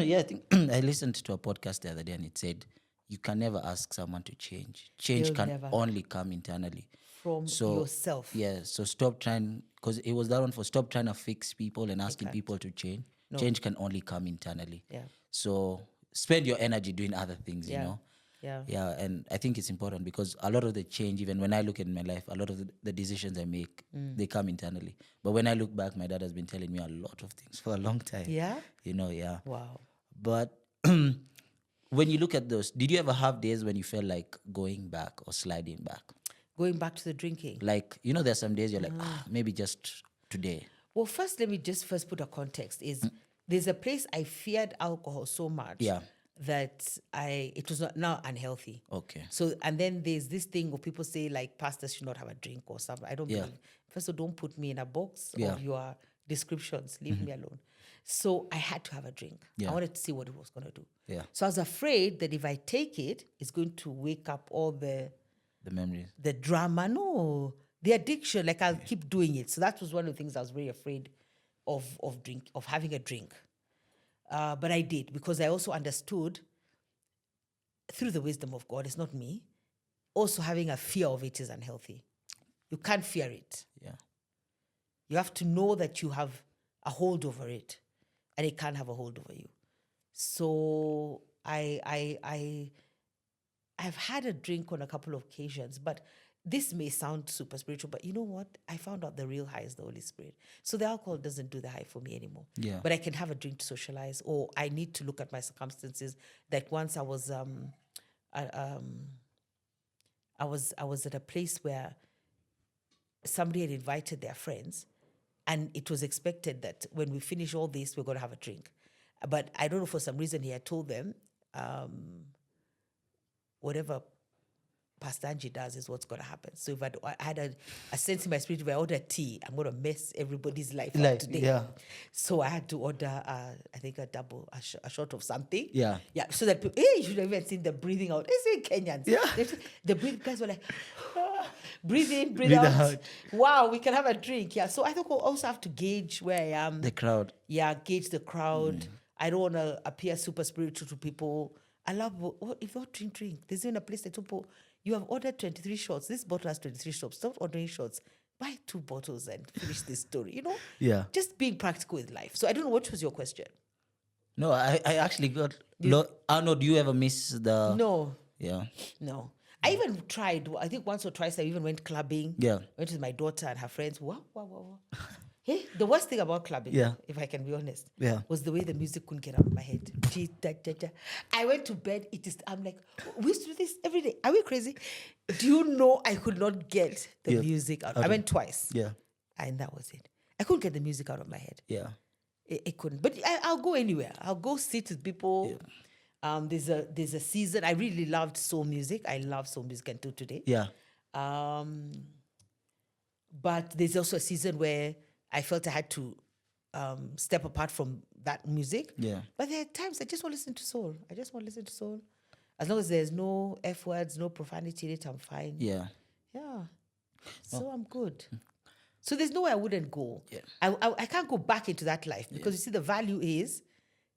Yeah, I think I listened to a podcast the other day, and it said you can never ask someone to change. Change can only come internally. From yourself. Yeah, so stop trying, because it was that one for stop trying to fix people and asking people to change. No. Change can only come internally. Yeah. So spend your energy doing other things, you know? Yeah, and I think it's important, because a lot of the change, even when I look at my life, a lot of the decisions I make, they come internally. But when I look back, my dad has been telling me a lot of things for a long time. Yeah? You know, yeah. Wow. But when you look at those, did you ever have days when you felt like going back or sliding back? Going back to the drinking? Like, you know, there's some days you're like, maybe just today. Well, first, let me just put a context. There's a place I feared alcohol so much. Yeah. That it was not now unhealthy. Okay. So, and then there's this thing where people say, like, pastors should not have a drink or something. I don't believe. First of all, don't put me in a box of your descriptions. Leave me alone. So I had to have a drink. I wanted to see what it was going to do. Yeah. So I was afraid that if I take it, it's going to wake up all the memories, the drama, the addiction. Like, I'll keep doing it. So that was one of the things I was very afraid of having a drink. But I did, because I also understood through the wisdom of God, it's not me, also having a fear of it is unhealthy. You can't fear it. Yeah. You have to know that you have a hold over it, and it can't have a hold over you. So I've had a drink on a couple of occasions, but this may sound super spiritual, but you know what? I found out the real high is the Holy Spirit. So the alcohol doesn't do the high for me anymore. Yeah. But I can have a drink to socialize, or I need to look at my circumstances. Like, once I was at a place where somebody had invited their friends, and it was expected that when we finish all this, we're going to have a drink. But I don't know, for some reason, he had told them, whatever Pastor Angie does is what's going to happen. So if I had a sense in my spirit, if I order tea, I'm going to mess everybody's life up today. Yeah. So I had to order, I think, a shot of something. Yeah. Yeah. So that people, you should have even seen the breathing out. They say Kenyans. Yeah. The guys were like, breathe in, breathe out. Wow, we can have a drink. Yeah. So I think we'll also have to gauge where I am. The crowd. Yeah, gauge the crowd. I don't want to appear super spiritual to people. I love, if you don't drink. There's even a place that people, you have ordered 23 shots. This bottle has 23 shots. Stop ordering shots. Buy 2 bottles and finish this story, you know? Yeah. Just being practical with life. So I don't know, what was your question? No, I actually got. Arnold, do you ever miss the? No, Yeah. no. I even tried. I think once or twice I even went clubbing. Yeah. Went with my daughter and her friends. Wow, wow, wow, wow. Hey, the worst thing about clubbing, Yeah. if I can be honest, Yeah. was the way the music couldn't get out of my head. Gee, da, da, da. I went to bed. I'm like, we used to do this every day. Are we crazy? Do you know I could not get the Yeah. music out? I went twice. Yeah. And that was it. I couldn't get the music out of my head. Yeah. It couldn't. But I'll go anywhere. I'll go sit with people. There's a season. I really loved soul music. I love soul music until today. Yeah. But there's also a season where I felt I had to step apart from that music. Yeah. But there are times I just want to listen to soul. I just want to listen to soul. As long as there's no F words, no profanity in it, I'm fine. Yeah. Yeah. So I'm good. So there's nowhere I wouldn't go. Yeah. I can't go back into that life because you see the value is,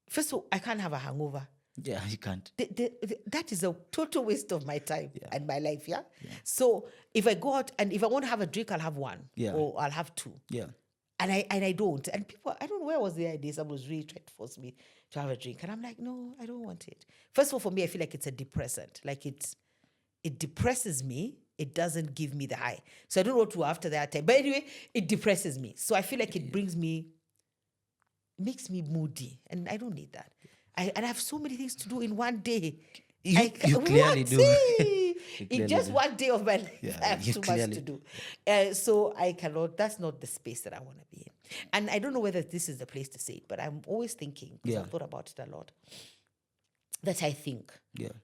first of all, I can't have a hangover. Yeah, you can't. That is a total waste of my time and my life, yeah? So if I go out and if I want to have a drink, I'll have one or I'll have two. Yeah. And I don't. And people, I don't know where was the idea. Someone was really trying to force me to have a drink. And I'm like, no, I don't want it. First of all, for me, I feel like it's a depressant. Like it depresses me. It doesn't give me the high. So I don't know what to do after that time. But anyway, it depresses me. So I feel like it makes me moody. And I don't need that. I have so many things to do in one day. You clearly do. In just one day of my life, I have too much to do. So I cannot, that's not the space that I want to be in. And I don't know whether this is the place to say it, but I'm always thinking, because I've thought about it a lot, that I think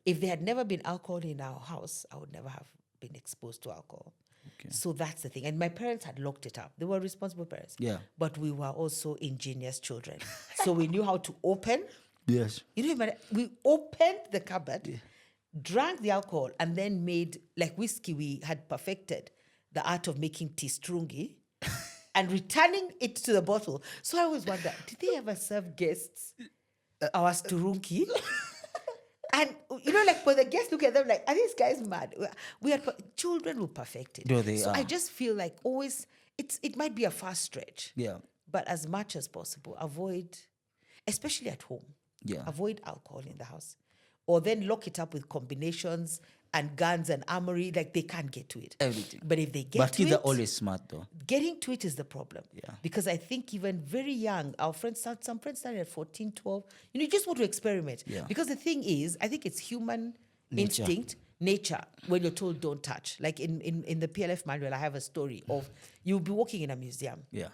if there had never been alcohol in our house, I would never have been exposed to alcohol. Okay. So that's the thing. And my parents had locked it up. They were responsible parents. Yeah. But we were also ingenious children. So we knew how to open. Yes. You know, we opened the cupboard, drank the alcohol, and then made, like whiskey, we had perfected the art of making tea strungi and returning it to the bottle. So I always wonder, did they ever serve guests our sturungi? And, you know, like, when the guests look at them like, are these guys mad? Children will perfect it. No, they so are. I just feel like always, it might be a fast stretch. Yeah. But as much as possible, avoid, especially at home. Yeah. Avoid alcohol in the house. Or then lock it up with combinations and guns and armory. Like, they can't get to it. Everything. But if they get to it... But kids are always smart, though. Getting to it is the problem. Yeah. Because I think even very young, some friends started at 14, 12. You just want to experiment. Yeah. Because the thing is, I think it's human instinct, nature, when you're told don't touch. Like in the PLF manual, I have a story of you'll be walking in a museum. Yeah.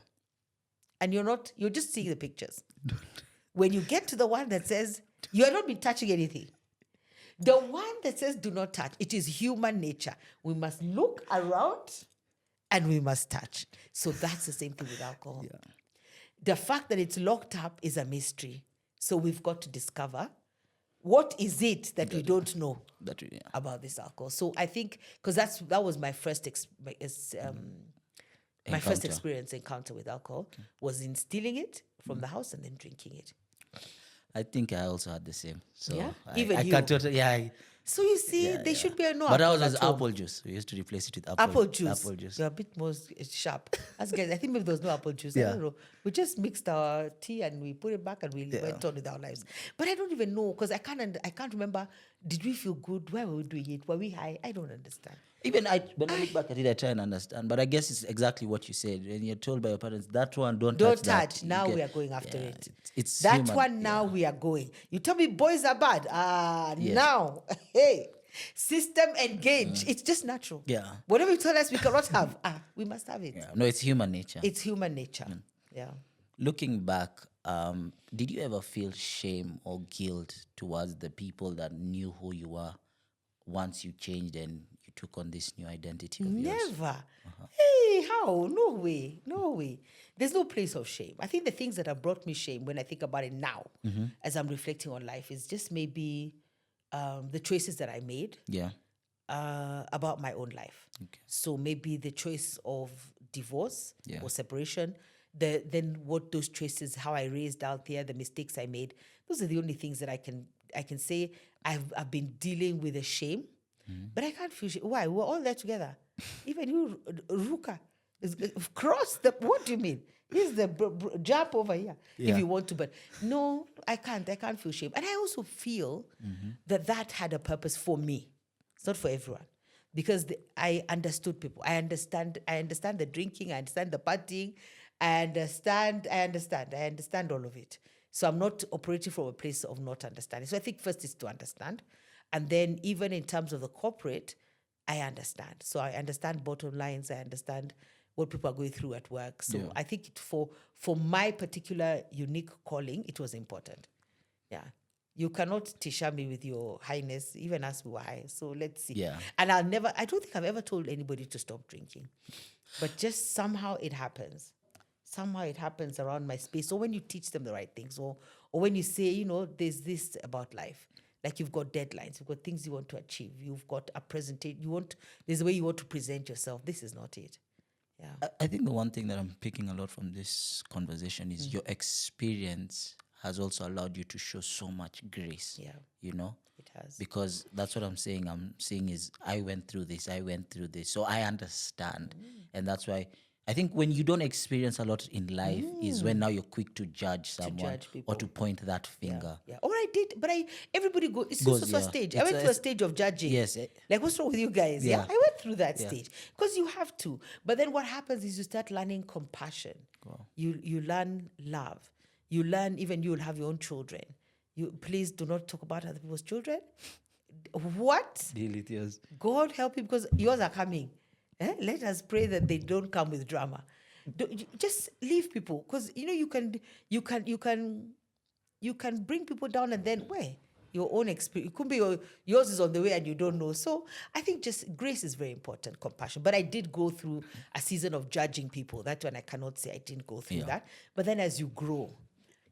And you're just seeing the pictures. When you get to the one that says, you have not been touching anything. The one that says, do not touch, it is human nature. We must look around and we must touch. So that's the same thing with alcohol. Yeah. The fact that it's locked up is a mystery. So we've got to discover what is it that we don't know about this alcohol. So I think, because that was my first my first encounter with alcohol, was in stealing it from the house and then drinking it. I think I also had the same. So yeah? I can't totally, So you see, they should be no. But ours was apple juice. We used to replace it with apple juice. You're a bit more sharp. As guys, I think maybe there was no apple juice. I don't know. We just mixed our tea and we put it back and we went on with our lives. But I don't even know, because I can't remember. Did we feel good? Why were we doing it? Were we high? I don't understand. When I look back at it, I try and understand. But I guess it's exactly what you said. When you're told by your parents, that one, don't touch. That. Now we are going after it. It's that human. one now we are going. You tell me boys are bad. Now, hey, system engage. It's just natural. Yeah. Whatever you tell us we cannot have, we must have it. Yeah. No, it's human nature. It's human nature. Yeah. Looking back, did you ever feel shame or guilt towards the people that knew who you were once you changed and you took on this new identity of yours? Never. Hey, how? No way. There's no place of shame. I think the things that have brought me shame when I think about it now, as I'm reflecting on life, is just maybe the choices that I made about my own life. Okay. So maybe the choice of divorce or separation, then what those choices, how I raised out there, the mistakes I made, those are the only things that I can say I've been dealing with the shame. But I can't feel shame. Why? We're all there together. Even you, Ruka, cross the. What do you mean? Here's the jump over here Yeah. if you want to. But no, I can't. I can't feel shame. And I also feel that had a purpose for me. It's not for everyone. Because I understood people. I understand the drinking. I understand the partying. I understand all of it. So I'm not operating from a place of not understanding. So I think first is to understand. And then even in terms of the corporate, I understand. So I understand bottom lines. I understand what people are going through at work. So I think for my particular unique calling, it was important. Yeah. You cannot tisha me with your highness, even as we were high. So let's see. Yeah. And I don't think I've ever told anybody to stop drinking. But just somehow it happens. Somehow it happens around my space. Or when you teach them the right things, or when you say, there's this about life. Like you've got deadlines, you've got things you want to achieve, you've got a presentation, there's a way you want to present yourself. This is not it. Yeah. I think the one thing that I'm picking a lot from this conversation is your experience has also allowed you to show so much grace. Yeah. It has. Because that's what I'm saying. I'm saying is I went through this, so I understand. And that's why I think when you don't experience a lot in life is when now you're quick to judge someone or to point that finger. Yeah. Or I did, but everybody it's Goes, also a yeah. stage. It's I went through a stage of judging. Yes. Like, what's wrong with you guys? Yeah. I went through that stage because you have to. But then what happens is you start learning compassion. Wow. You learn love. You learn, even you'll have your own children. You please do not talk about other people's children. What? Deal with yours. God help you, because yours are coming. Let us pray that they don't come with drama. Just leave people, because you can bring people down, and then where your own experience, it could be yours is on the way and you don't know. So I think just grace is very important, compassion. But I did go through a season of judging people. That one I cannot say I didn't go through that. But then as you grow,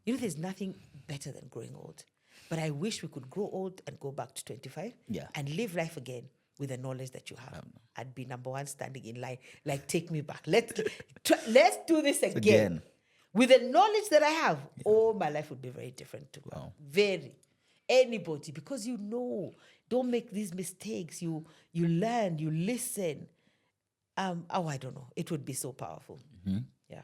there's nothing better than growing old. But I wish we could grow old and go back to 25 and live life again with the knowledge that you have. I'd be number one standing in line. Like, take me back. Let's do this again. With the knowledge that I have, my life would be very different too. Wow. Very. Anybody, because don't make these mistakes. You learn, you listen. I don't know. It would be so powerful. Yeah.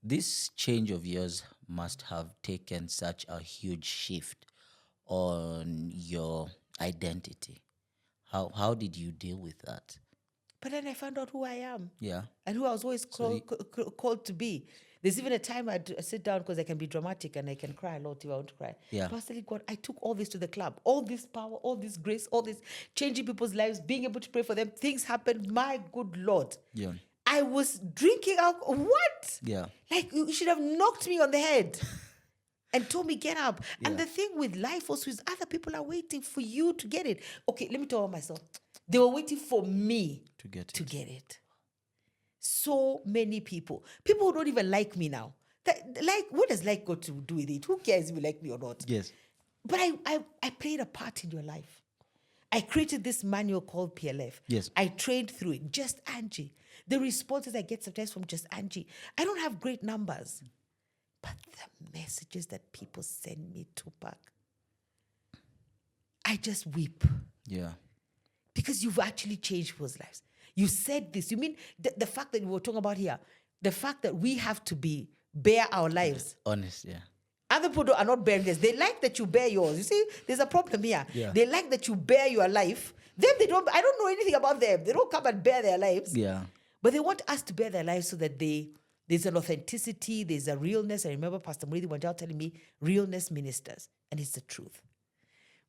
This change of yours must have taken such a huge shift on your identity. How did you deal with that? But then I found out who I am. Yeah. And who I was always called to be. There's even a time I'd sit down, because I can be dramatic and I can cry a lot if I want to cry. Yeah. Pastor, God, I took all this to the club. All this power, all this grace, all this changing people's lives, being able to pray for them. Things happened. My good Lord. Yeah. I was drinking alcohol. What? Yeah. Like, you should have knocked me on the head and told me, get up. Yeah. And the thing with life also is other people are waiting for you to get it. Okay, let me tell myself. They were waiting for me To get it. So many people who don't even like me now. What does like got to do with it? Who cares if you like me or not? Yes. But I played a part in your life. I created this manual called PLF. Yes. I trained through it. Just Angie. The responses I get sometimes from Just Angie. I don't have great numbers. But the messages that people send me, Tupac, I just weep. Yeah. Because you've actually changed people's lives. You said this. You mean the fact that we were talking about here, the fact that we have to bear our lives. Honest, yeah. Other people are not bearing this. They like that you bear yours. You see, there's a problem here. Yeah. They like that you bear your life. Them, I don't know anything about them. They don't come and bear their lives. Yeah. But they want us to bear their lives so that there's an authenticity, there's a realness. I remember Pastor Murenga telling me, realness ministers. And it's the truth.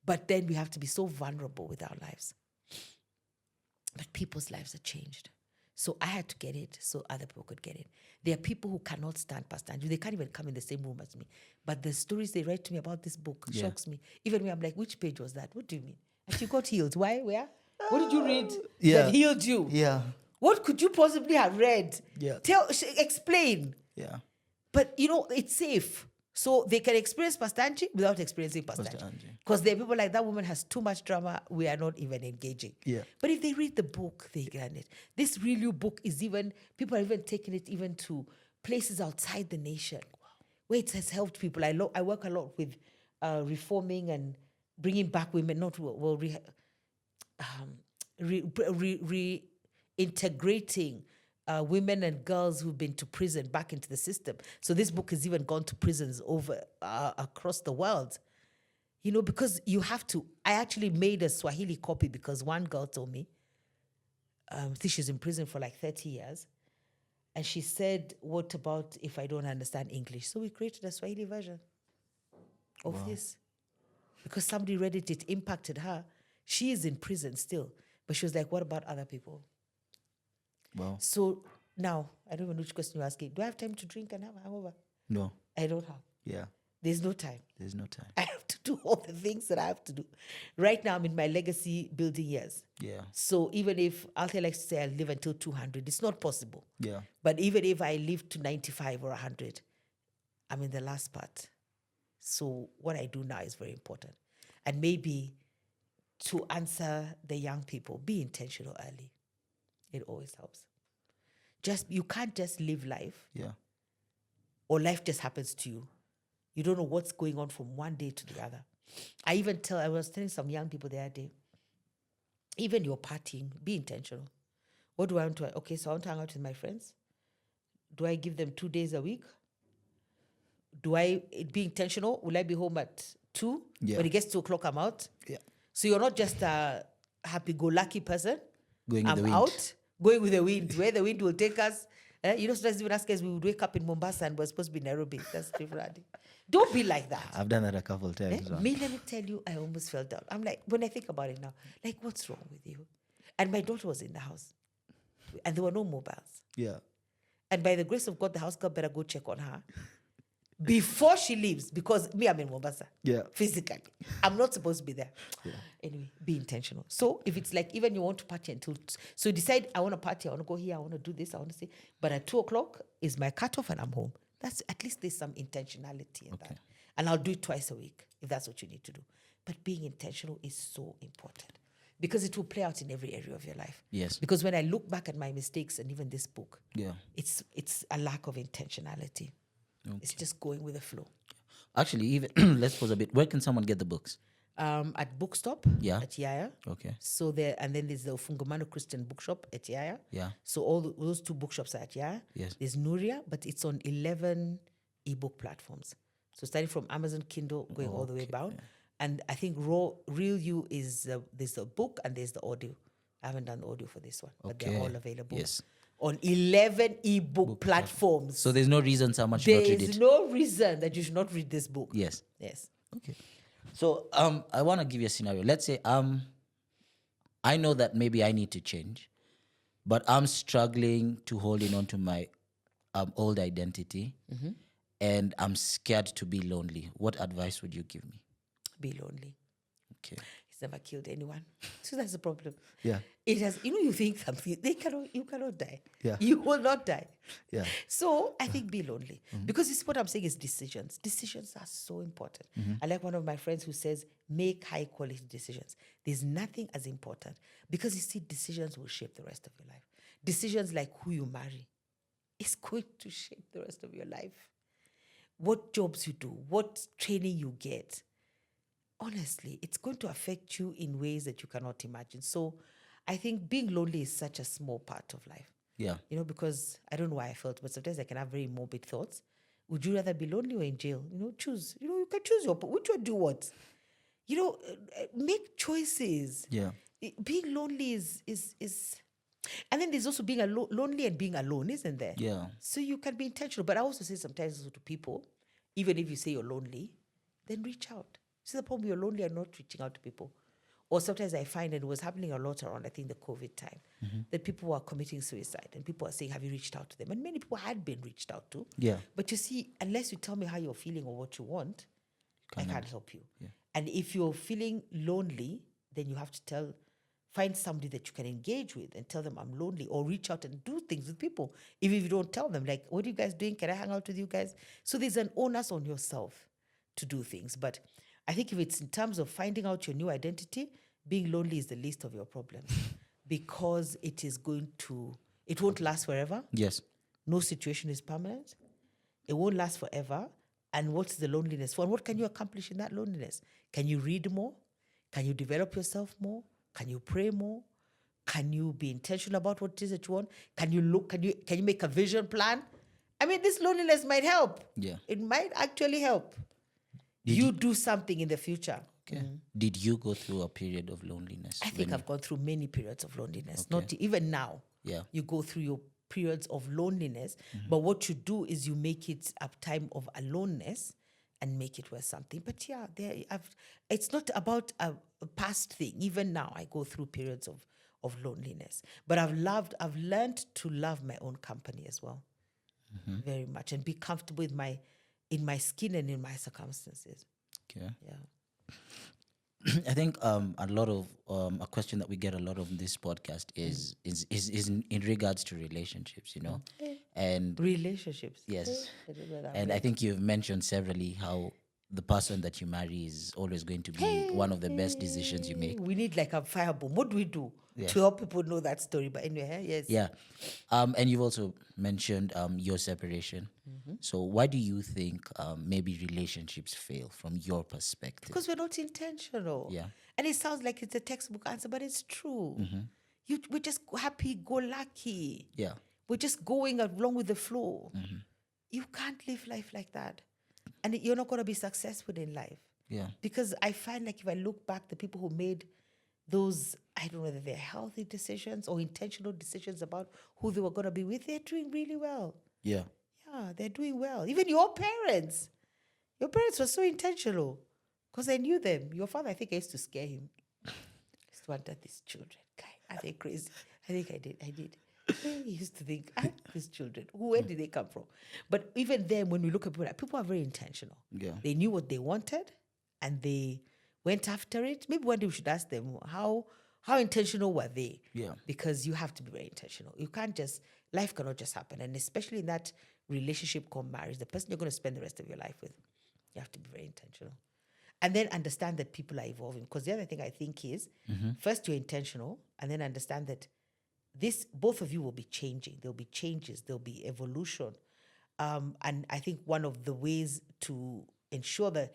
But then we have to be so vulnerable with our lives. But people's lives are changed. So I had to get it so other people could get it. There are people who cannot stand Pastor Angie. They can't even come in the same room as me. But the stories they write to me about this book shocks me. Even when I'm like, which page was that? What do you mean? And you got healed. Why? Where? What did you read that healed you? Yeah. What could you possibly have read? Yeah. Explain. Yeah. But, it's safe. So they can experience Pastor Angie without experiencing Pastor Angie. Because there are people like, that woman has too much drama. We are not even engaging. Yeah. But if they read the book, they get it. This Real book is people are even taking it even to places outside the nation. Wow. Where it has helped people. I work a lot with reforming and bringing back women, reintegrating women and girls who've been to prison back into the system. So this book has even gone to prisons over across the world. Because you have to. I actually made a Swahili copy because one girl told me, I think she's in prison for like 30 years. And she said, what about if I don't understand English? So we created a Swahili version of this. Because somebody read it, it impacted her. She is in prison still. But she was like, what about other people? Wow. So now, I don't even know which question you're asking. Do I have time to drink and have a hangover? No. I don't have. Yeah. There's no time. There's no time. I have to do all the things that I have to do. Right now, I'm in my legacy building years. Yeah. So even if Althea likes to say I'll live until 200, it's not possible. Yeah. But even if I live to 95 or 100, I'm in the last part. So what I do now is very important. And maybe to answer the young people, be intentional early. It always helps. You can't just live life. Yeah. Or life just happens to you. You don't know what's going on from one day to the other. I was telling some young people the other day, even your partying, be intentional. What do I want to? Okay, so I want to hang out with my friends. Do I give them 2 days a week? Do I be intentional? Will I be home at 2? Yeah. When it gets 2 o'clock, I'm out. Yeah. So you're not just a happy-go-lucky person. Going with the wind. Out, going with the wind, where the wind will take us. Sometimes even us guys, we would wake up in Mombasa and we're supposed to be in Nairobi. That's different. Don't be like that. I've done that a couple of times. Me, let me tell you, I almost fell down. I'm like, when I think about it now, like, what's wrong with you? And my daughter was in the house. And there were no mobiles. Yeah. And by the grace of God, the house girl better go check on her before she leaves, because I'm in Mombasa. Yeah. Physically. I'm not supposed to be there. Yeah. Anyway, be intentional. So if it's like, even you want to party until, so you decide, I want to party, I want to go here, I want to do this, I want to say, but at 2 o'clock is my cutoff and I'm home. That's, at least there's some intentionality in that. And I'll do it twice a week if that's what you need to do. But being intentional is so important because it will play out in every area of your life. Yes. Because when I look back at my mistakes and even this book, Yeah. it's a lack of intentionality. Okay. It's just going with the flow. Actually, even let's pause a bit. Where can someone get the books? At Bookstop, Yeah. at Yaya. Okay. So there, and then there's the Fungomano Christian Bookshop at Yaya. Yeah. So all those 2 bookshops are at Yaya. Yes. There's Nuria, but it's on 11 ebook platforms. So starting from Amazon Kindle, going all the way down. Yeah. And I think Real You is, there's the book and there's the audio. I haven't done the audio for this one, but they're all available. Yes. On 11 ebook platforms. So there's no reason someone should not read it. There is no reason that you should not read this book. Yes. Yes. Okay. So I want to give you a scenario. Let's say I know that maybe I need to change, but I'm struggling to holding on to my old identity, and I'm scared to be lonely. What advice would you give me? Be lonely. Okay. It's never killed anyone. So that's the problem. Yeah. It has, you think something, you cannot die. Yeah. You will not die. Yeah. So I think be lonely. Because this is what I'm saying is decisions. Decisions are so important. I like one of my friends who says, make high quality decisions. There's nothing as important. Because you see, decisions will shape the rest of your life. Decisions like who you marry is going to shape the rest of your life. What jobs you do, what training you get. Honestly, it's going to affect you in ways that you cannot imagine. So I think being lonely is such a small part of life. Yeah. Because I don't know why I felt, but sometimes I can have very morbid thoughts. Would you rather be lonely or in jail? Choose. You can choose which one do you want? Make choices. Yeah. Being lonely is and then there's also being lonely and being alone, isn't there? Yeah. So you can be intentional. But I also say sometimes to people, even if you say you're lonely, then reach out. See, the problem, you're lonely and not reaching out to people. Or sometimes I find, and it was happening a lot around, I think, the COVID time, that people were committing suicide and people are saying, have you reached out to them? And many people had been reached out to. Yeah. But you see, unless you tell me how you're feeling or what you want, I can't help you. Yeah. And if you're feeling lonely, then you have to find somebody that you can engage with and tell them I'm lonely, or reach out and do things with people. Even if you don't tell them, like, what are you guys doing? Can I hang out with you guys? So there's an onus on yourself to do things. But I think if it's in terms of finding out your new identity, being lonely is the least of your problems because it won't last forever. Yes. No situation is permanent. It won't last forever. And what's the loneliness for? And what can you accomplish in that loneliness? Can you read more? Can you develop yourself more? Can you pray more? Can you be intentional about what it is that you want? Can you look? Can you make a vision plan? I mean, this loneliness might help. Yeah. It might actually help. You do something in the future. Okay. Did you go through a period of loneliness? I think I've gone through many periods of loneliness. Okay. Not even now. Yeah. You go through your periods of loneliness, but what you do is you make it a time of aloneness and make it worth something. But yeah, it's not about a past thing. Even now, I go through periods of loneliness. But I've learned to love my own company as well, very much, and be comfortable in my skin and in my circumstances. Okay. Yeah. I think a lot of a question that we get a lot of in this podcast is in regards to relationships, you know, and Relationships. yes, I don't know that and way. I think you've mentioned severally how the person that you marry is always going to be one of the best decisions you make. We need like a firebomb. What do we do to help people know that story? But anyway, yes. Yeah, and you've also mentioned your separation. So why do you think maybe relationships fail from your perspective? Because we're not intentional. Yeah. And it sounds like it's a textbook answer, but it's true. We're just happy-go-lucky. Yeah. We're just going along with the flow. You can't live life like that. And you're not going to be successful in life. Yeah. Because I find like if I look back, the people who made those, I don't know whether they're healthy decisions or intentional decisions about who they were going to be with, they're doing really well. Yeah. Yeah, they're doing well. Even your parents. Your parents were so intentional because I knew them. Your father, I think I used to scare him. I used to wonder, these children, guy, are they crazy? I think I did. He used to think, these children, where did they come from? But even then, when we look at people are very intentional. Yeah. They knew what they wanted and they went after it. Maybe one day we should ask them, how intentional were they? Yeah. Because you have to be very intentional. You can't just, life cannot just happen. And especially in that relationship called marriage, the person you're going to spend the rest of your life with, you have to be very intentional. And then understand that people are evolving. Because the other thing I think is, first you're intentional, and then understand that both of you will be changing. There'll be changes. There'll be evolution. And I think one of the ways to ensure that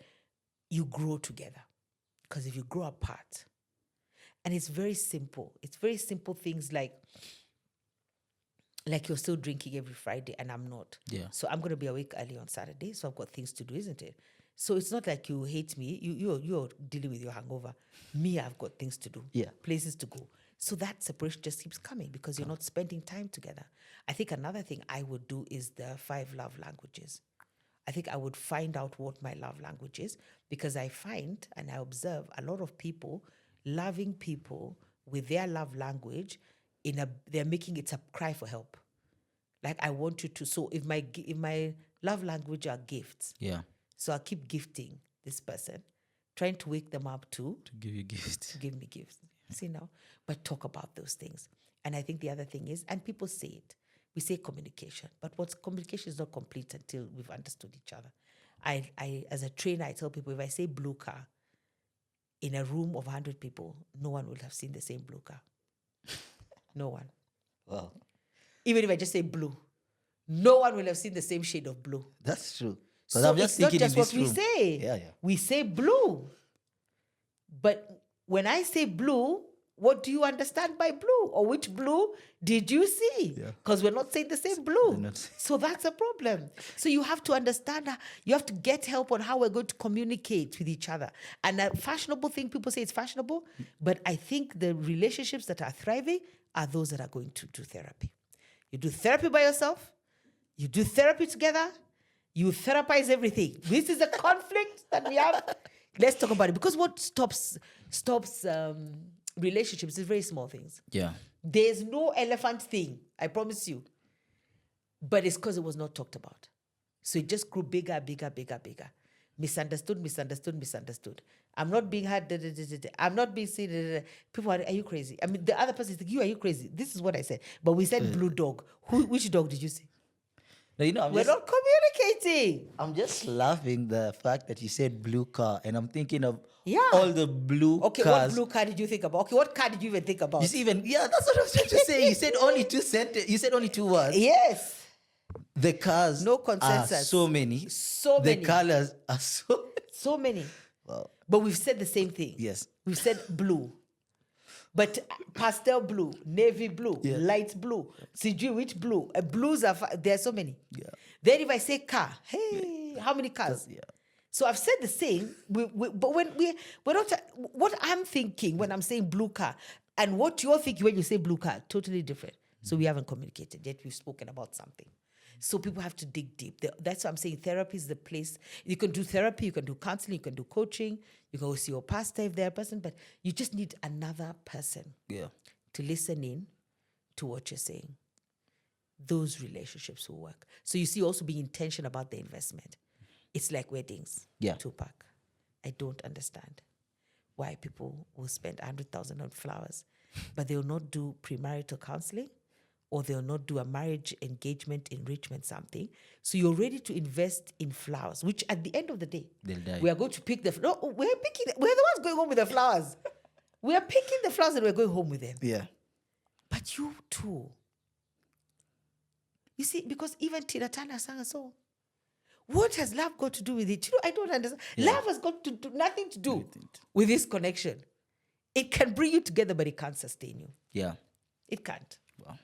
you grow together, because if you grow apart, and it's very simple. It's very simple things like you're still drinking every Friday and I'm not. Yeah. So I'm going to be awake early on Saturday. So I've got things to do, isn't it? So it's not like you hate me. You're dealing with your hangover. Me, I've got things to do. Yeah. Places to go. So that separation just keeps coming because you're not spending time together. I think another thing I would do is the 5 love languages. I think I would find out what my love language is because I find and I observe a lot of people loving people with their love language they're making it a cry for help. Like I want you to. So if my love language are gifts, Yeah. so I keep gifting this person, trying to wake them up to give you gifts. to give me gifts. See now, but talk about those things. And I think the other thing is, and people say it, we say communication, but communication is not complete until we've understood each other. I as a trainer, I tell people if I say blue car in a room of 100 people, no one will have seen the same blue car. No one. Wow. Even if I just say blue, no one will have seen the same shade of blue. That's true. So I'm just it's not thinking just in this what we room. say. Yeah. We say blue. But when I say blue, what do you understand by blue? Or which blue did you see? Yeah. Because we're not saying the same blue. not- So that's a problem. So you have to understand, you have to get help on how we're going to communicate with each other. And a fashionable thing, people say it's fashionable, but I think the relationships that are thriving are those that are going to do therapy. You do therapy by yourself, you do therapy together, you therapize everything. This is a conflict that we have. Let's talk about it. Because what stops relationships is very small things. Yeah. There's no elephant thing, I promise you. But it's because it was not talked about. So it just grew bigger. Misunderstood. I'm not being heard. I'm not being seen. People are you crazy? I mean, the other person is like, are you crazy? This is what I said. But we said blue dog. Which dog did you see? No, you know, We're not communicating. I'm just laughing the fact that you said blue car, and I'm thinking of Yeah. all the blue Okay, cars. what blue car did you think about? Okay, what car did you even think about? You see, that's what I was trying to say. You said only 2 sentences. You said only 2 words. Yes. The cars No consensus. are so many. So the many. colors are so So many. Wow. But we've said the same thing. Yes. We've said blue. But pastel blue, navy blue, light blue, CG which blue? Blues are there are so many. Yeah. Then if I say car, hey, how many cars? Yeah. So I've said the same, but when we're not. What I'm thinking when I'm saying blue car and what you're thinking when you say blue car, totally different. So we haven't communicated yet. We've spoken about something. So people have to dig deep. That's why I'm saying therapy is the place. You can do therapy, you can do counseling, you can do coaching, you can go see your pastor if they're a person, but you just need another person to listen in to what you're saying. Those relationships will work. So you see, also being intentional about the investment. It's like weddings. Yeah. Tupac. I don't understand why people will spend 100,000 on flowers, but they will not do premarital counseling, or they'll not do a marriage engagement, enrichment, something. So you're ready to invest in flowers, which at the end of the day, they'll die. we are going to pick no, we're the ones going home with the flowers. We are picking the flowers and we're going home with them. Yeah. But you too. You see, because even Tina Turner sang a song. What has love got to do with it? You know, I don't understand. Yeah. Love has got to do nothing to do with this connection. It can bring you together, but it can't sustain you. Yeah. It can't. Wow.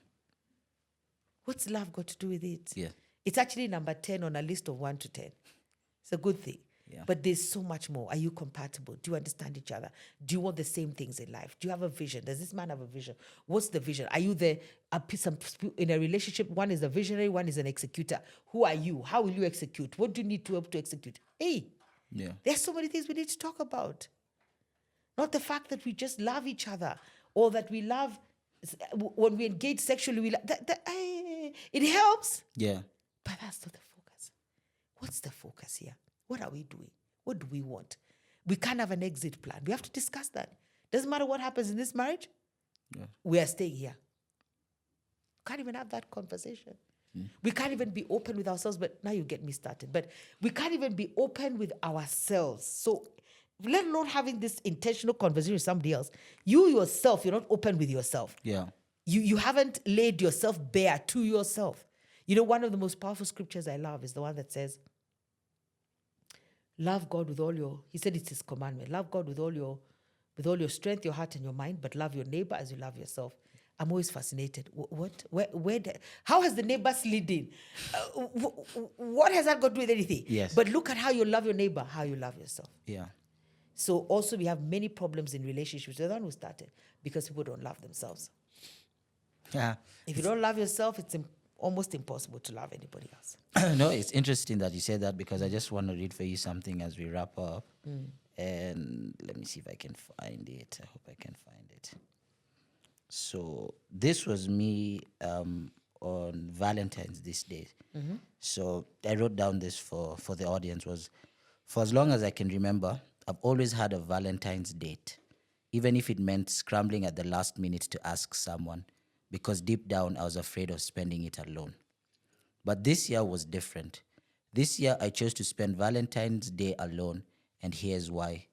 What's love got to do with it? Yeah. It's actually number 10 on a list of 1 to 10. It's a good thing. Yeah. But there's so much more. Are you compatible? Do you understand each other? Do you want the same things in life? Do you have a vision? Does this man have a vision? What's the vision? Are you in a relationship? One is a visionary, one is an executor. Who are you? How will you execute? What do you need to help to execute? Hey, there's so many things we need to talk about. Not the fact that we just love each other, or that we love when we engage sexually. We it helps. Yeah. But that's not the focus. What's the focus here? What are we doing? What do we want? We can't have an exit plan. We have to discuss that. Doesn't matter what happens in this marriage. Yeah. We are staying here. Can't even have that conversation. We can't even be open with ourselves. But now you get me started. But we can't even be open with ourselves. So let alone having this intentional conversation with somebody else. You yourself, you're not open with yourself. Yeah. You haven't laid yourself bare to yourself. You know, one of the most powerful scriptures I love is the one that says, love God with all your, he said it's his commandment. Love God with all your strength, your heart, and your mind, but love your neighbor as you love yourself. I'm always fascinated. How has the neighbor slid in? What has that got to do with anything? Yes. But look at how you love your neighbor, how you love yourself. Yeah. So also we have many problems in relationships. They're the one who started because people don't love themselves. Yeah. If you don't love yourself, it's almost impossible to love anybody else. No, it's interesting that you said that, because I just want to read for you something as we wrap up. And let me see if I can find it. I hope I can find it. So this was me on Valentine's this day. So I wrote down this for the audience. Was, for as long as I can remember, I've always had a Valentine's date, even if it meant scrambling at the last minute to ask someone, because deep down I was afraid of spending it alone. But this year was different. This year I chose to spend Valentine's Day alone, and here's why.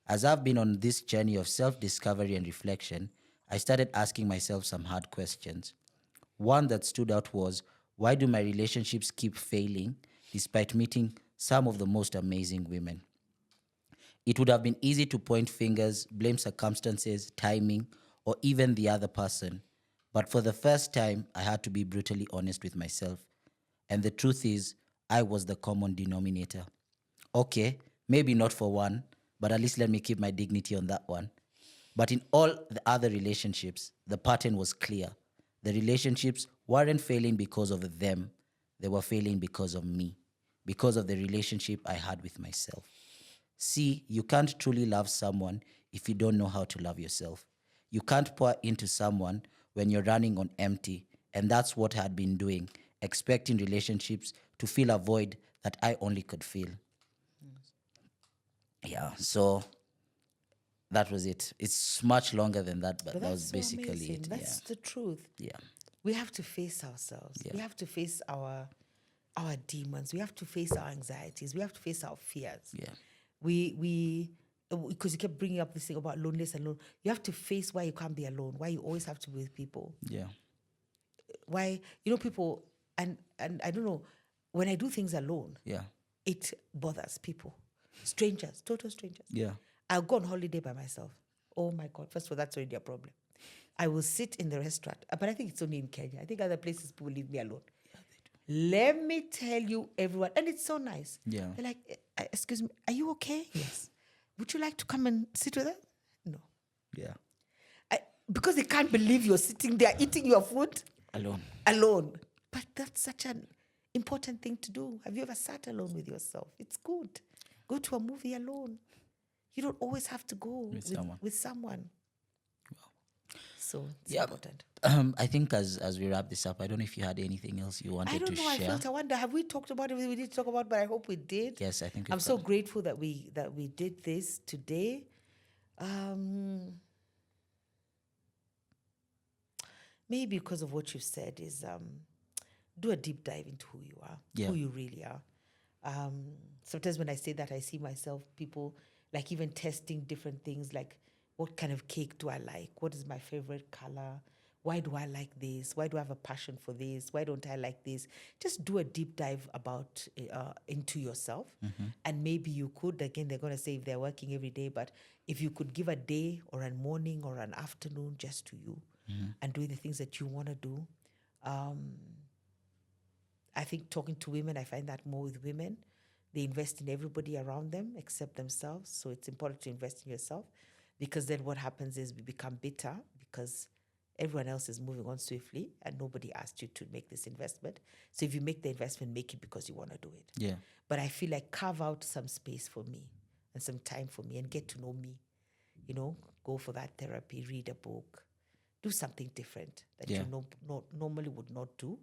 As I've been on this journey of self-discovery and reflection, I started asking myself some hard questions. One that stood out was, why do my relationships keep failing despite meeting some of the most amazing women? It would have been easy to point fingers, blame circumstances, timing, or even the other person. But for the first time, I had to be brutally honest with myself. And the truth is, I was the common denominator. Okay, maybe not for one, but at least let me keep my dignity on that one. But in all the other relationships, the pattern was clear. The relationships weren't failing because of them. They were failing because of me, because of the relationship I had with myself. See, you can't truly love someone if you don't know how to love yourself. You can't pour into someone when you're running on empty, and that's what I had been doing, expecting relationships to fill a void that I only could fill. Yeah, so that was it. It's much longer than that, but that was so basically amazing. it. That's the truth. Yeah. We have to face ourselves. Yeah. We have to face our demons. We have to face our anxieties. We have to face our fears. Yeah. Because you kept bringing up this thing about loneliness and alone. You have to face why you can't be alone, why you always have to be with people. Yeah. Why, people, and I don't know, when I do things alone, Yeah. it bothers people. Strangers, total strangers. Yeah. I'll go on holiday by myself. Oh my God. First of all, that's already a problem. I will sit in the restaurant, but I think it's only in Kenya. I think other places people leave me alone. Yeah, they do. Let me tell you, everyone, and it's so nice. Yeah. They're like, excuse me, are you okay? Yes. Would you like to come and sit with us? No. Yeah. Because they can't believe you're sitting there eating your food alone. But that's such an important thing to do. Have you ever sat alone with yourself? It's good. Go to a movie alone. You don't always have to go with someone. Wow. So it's important. I think as we wrap this up, I don't know if you had anything else you wanted to share. I wonder, have we talked about it? We did talk about, but I hope we did. Yes, I think I'm so grateful that we did this today. Maybe because of what you said is do a deep dive into who you are, who you really are. Sometimes when I say that, I see myself, people like even testing different things, like what kind of cake do I like? What is my favorite color? Why do I like this? Why do I have a passion for this? Why don't I like this? Just do a deep dive about into yourself. And maybe you could, again, they're going to say if they're working every day, but if you could give a day or a morning or an afternoon just to you and doing the things that you want to do. I think talking to women, I find that more with women. They invest in everybody around them except themselves. So it's important to invest in yourself, because then what happens is we become bitter because everyone else is moving on swiftly and nobody asked you to make this investment. So if you make the investment, make it because you want to do it. Yeah. But I feel like carve out some space for me and some time for me and get to know me. You know, go for that therapy, read a book, do something different that you normally would not do.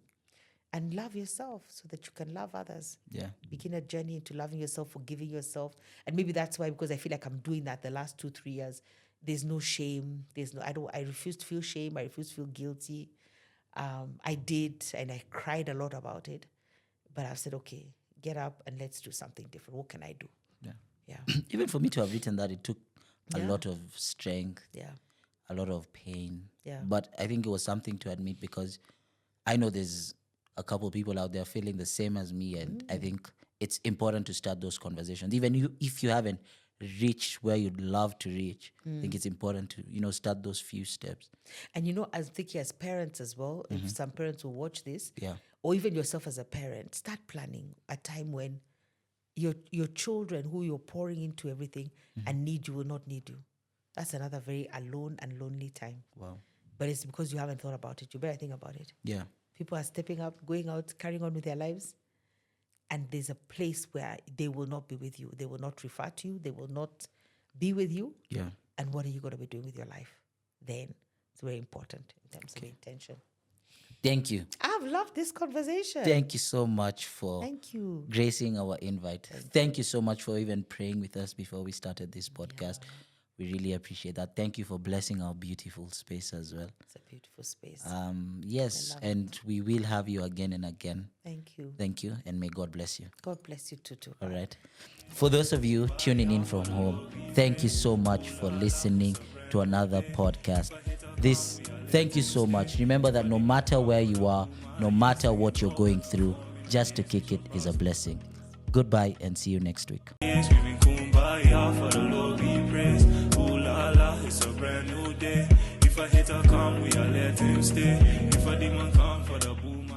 And love yourself so that you can love others. Yeah. Begin a journey into loving yourself, forgiving yourself. And maybe that's why, because I feel like I'm doing that the last 2-3 years, there's no shame. I refuse to feel shame. I refuse to feel guilty. I did, and I cried a lot about it. But I've said, okay, get up and let's do something different. What can I do? Yeah. Even for me to have written that, it took a lot of strength. Yeah. A lot of pain. Yeah. But I think it was something to admit, because I know there's a couple of people out there feeling the same as me, and I think it's important to start those conversations. Even if you haven't reached where you'd love to reach, I think it's important to, start those few steps. And I'm thinking as parents as well, if some parents will watch this, Yeah. or even yourself as a parent, start planning a time when your children who you're pouring into everything and need you will not need you. That's another very alone and lonely time. Wow. But it's because you haven't thought about it. You better think about it. Yeah. People are stepping up, going out, carrying on with their lives. And there's a place where they will not be with you. They will not refer to you. They will not be with you. Yeah. And what are you going to be doing with your life then? It's very important in terms of intention. Thank you. I've loved this conversation. Thank you so much for gracing our invite. Thank you so much for even praying with us before we started this podcast. Yeah. We really appreciate that. Thank you for blessing our beautiful space as well. It's a beautiful space. Yes, and we will have you again and again. Thank you. Thank you, and may God bless you. God bless you too. All right. For those of you tuning in from home, thank you so much for listening to another podcast. Thank you so much. Remember that no matter where you are, no matter what you're going through, just to kick it is a blessing. Goodbye and see you next week. For the Lord we praise. Ooh la la, it's a brand new day. If a hater come, we are let him stay. If a demon come for the boom,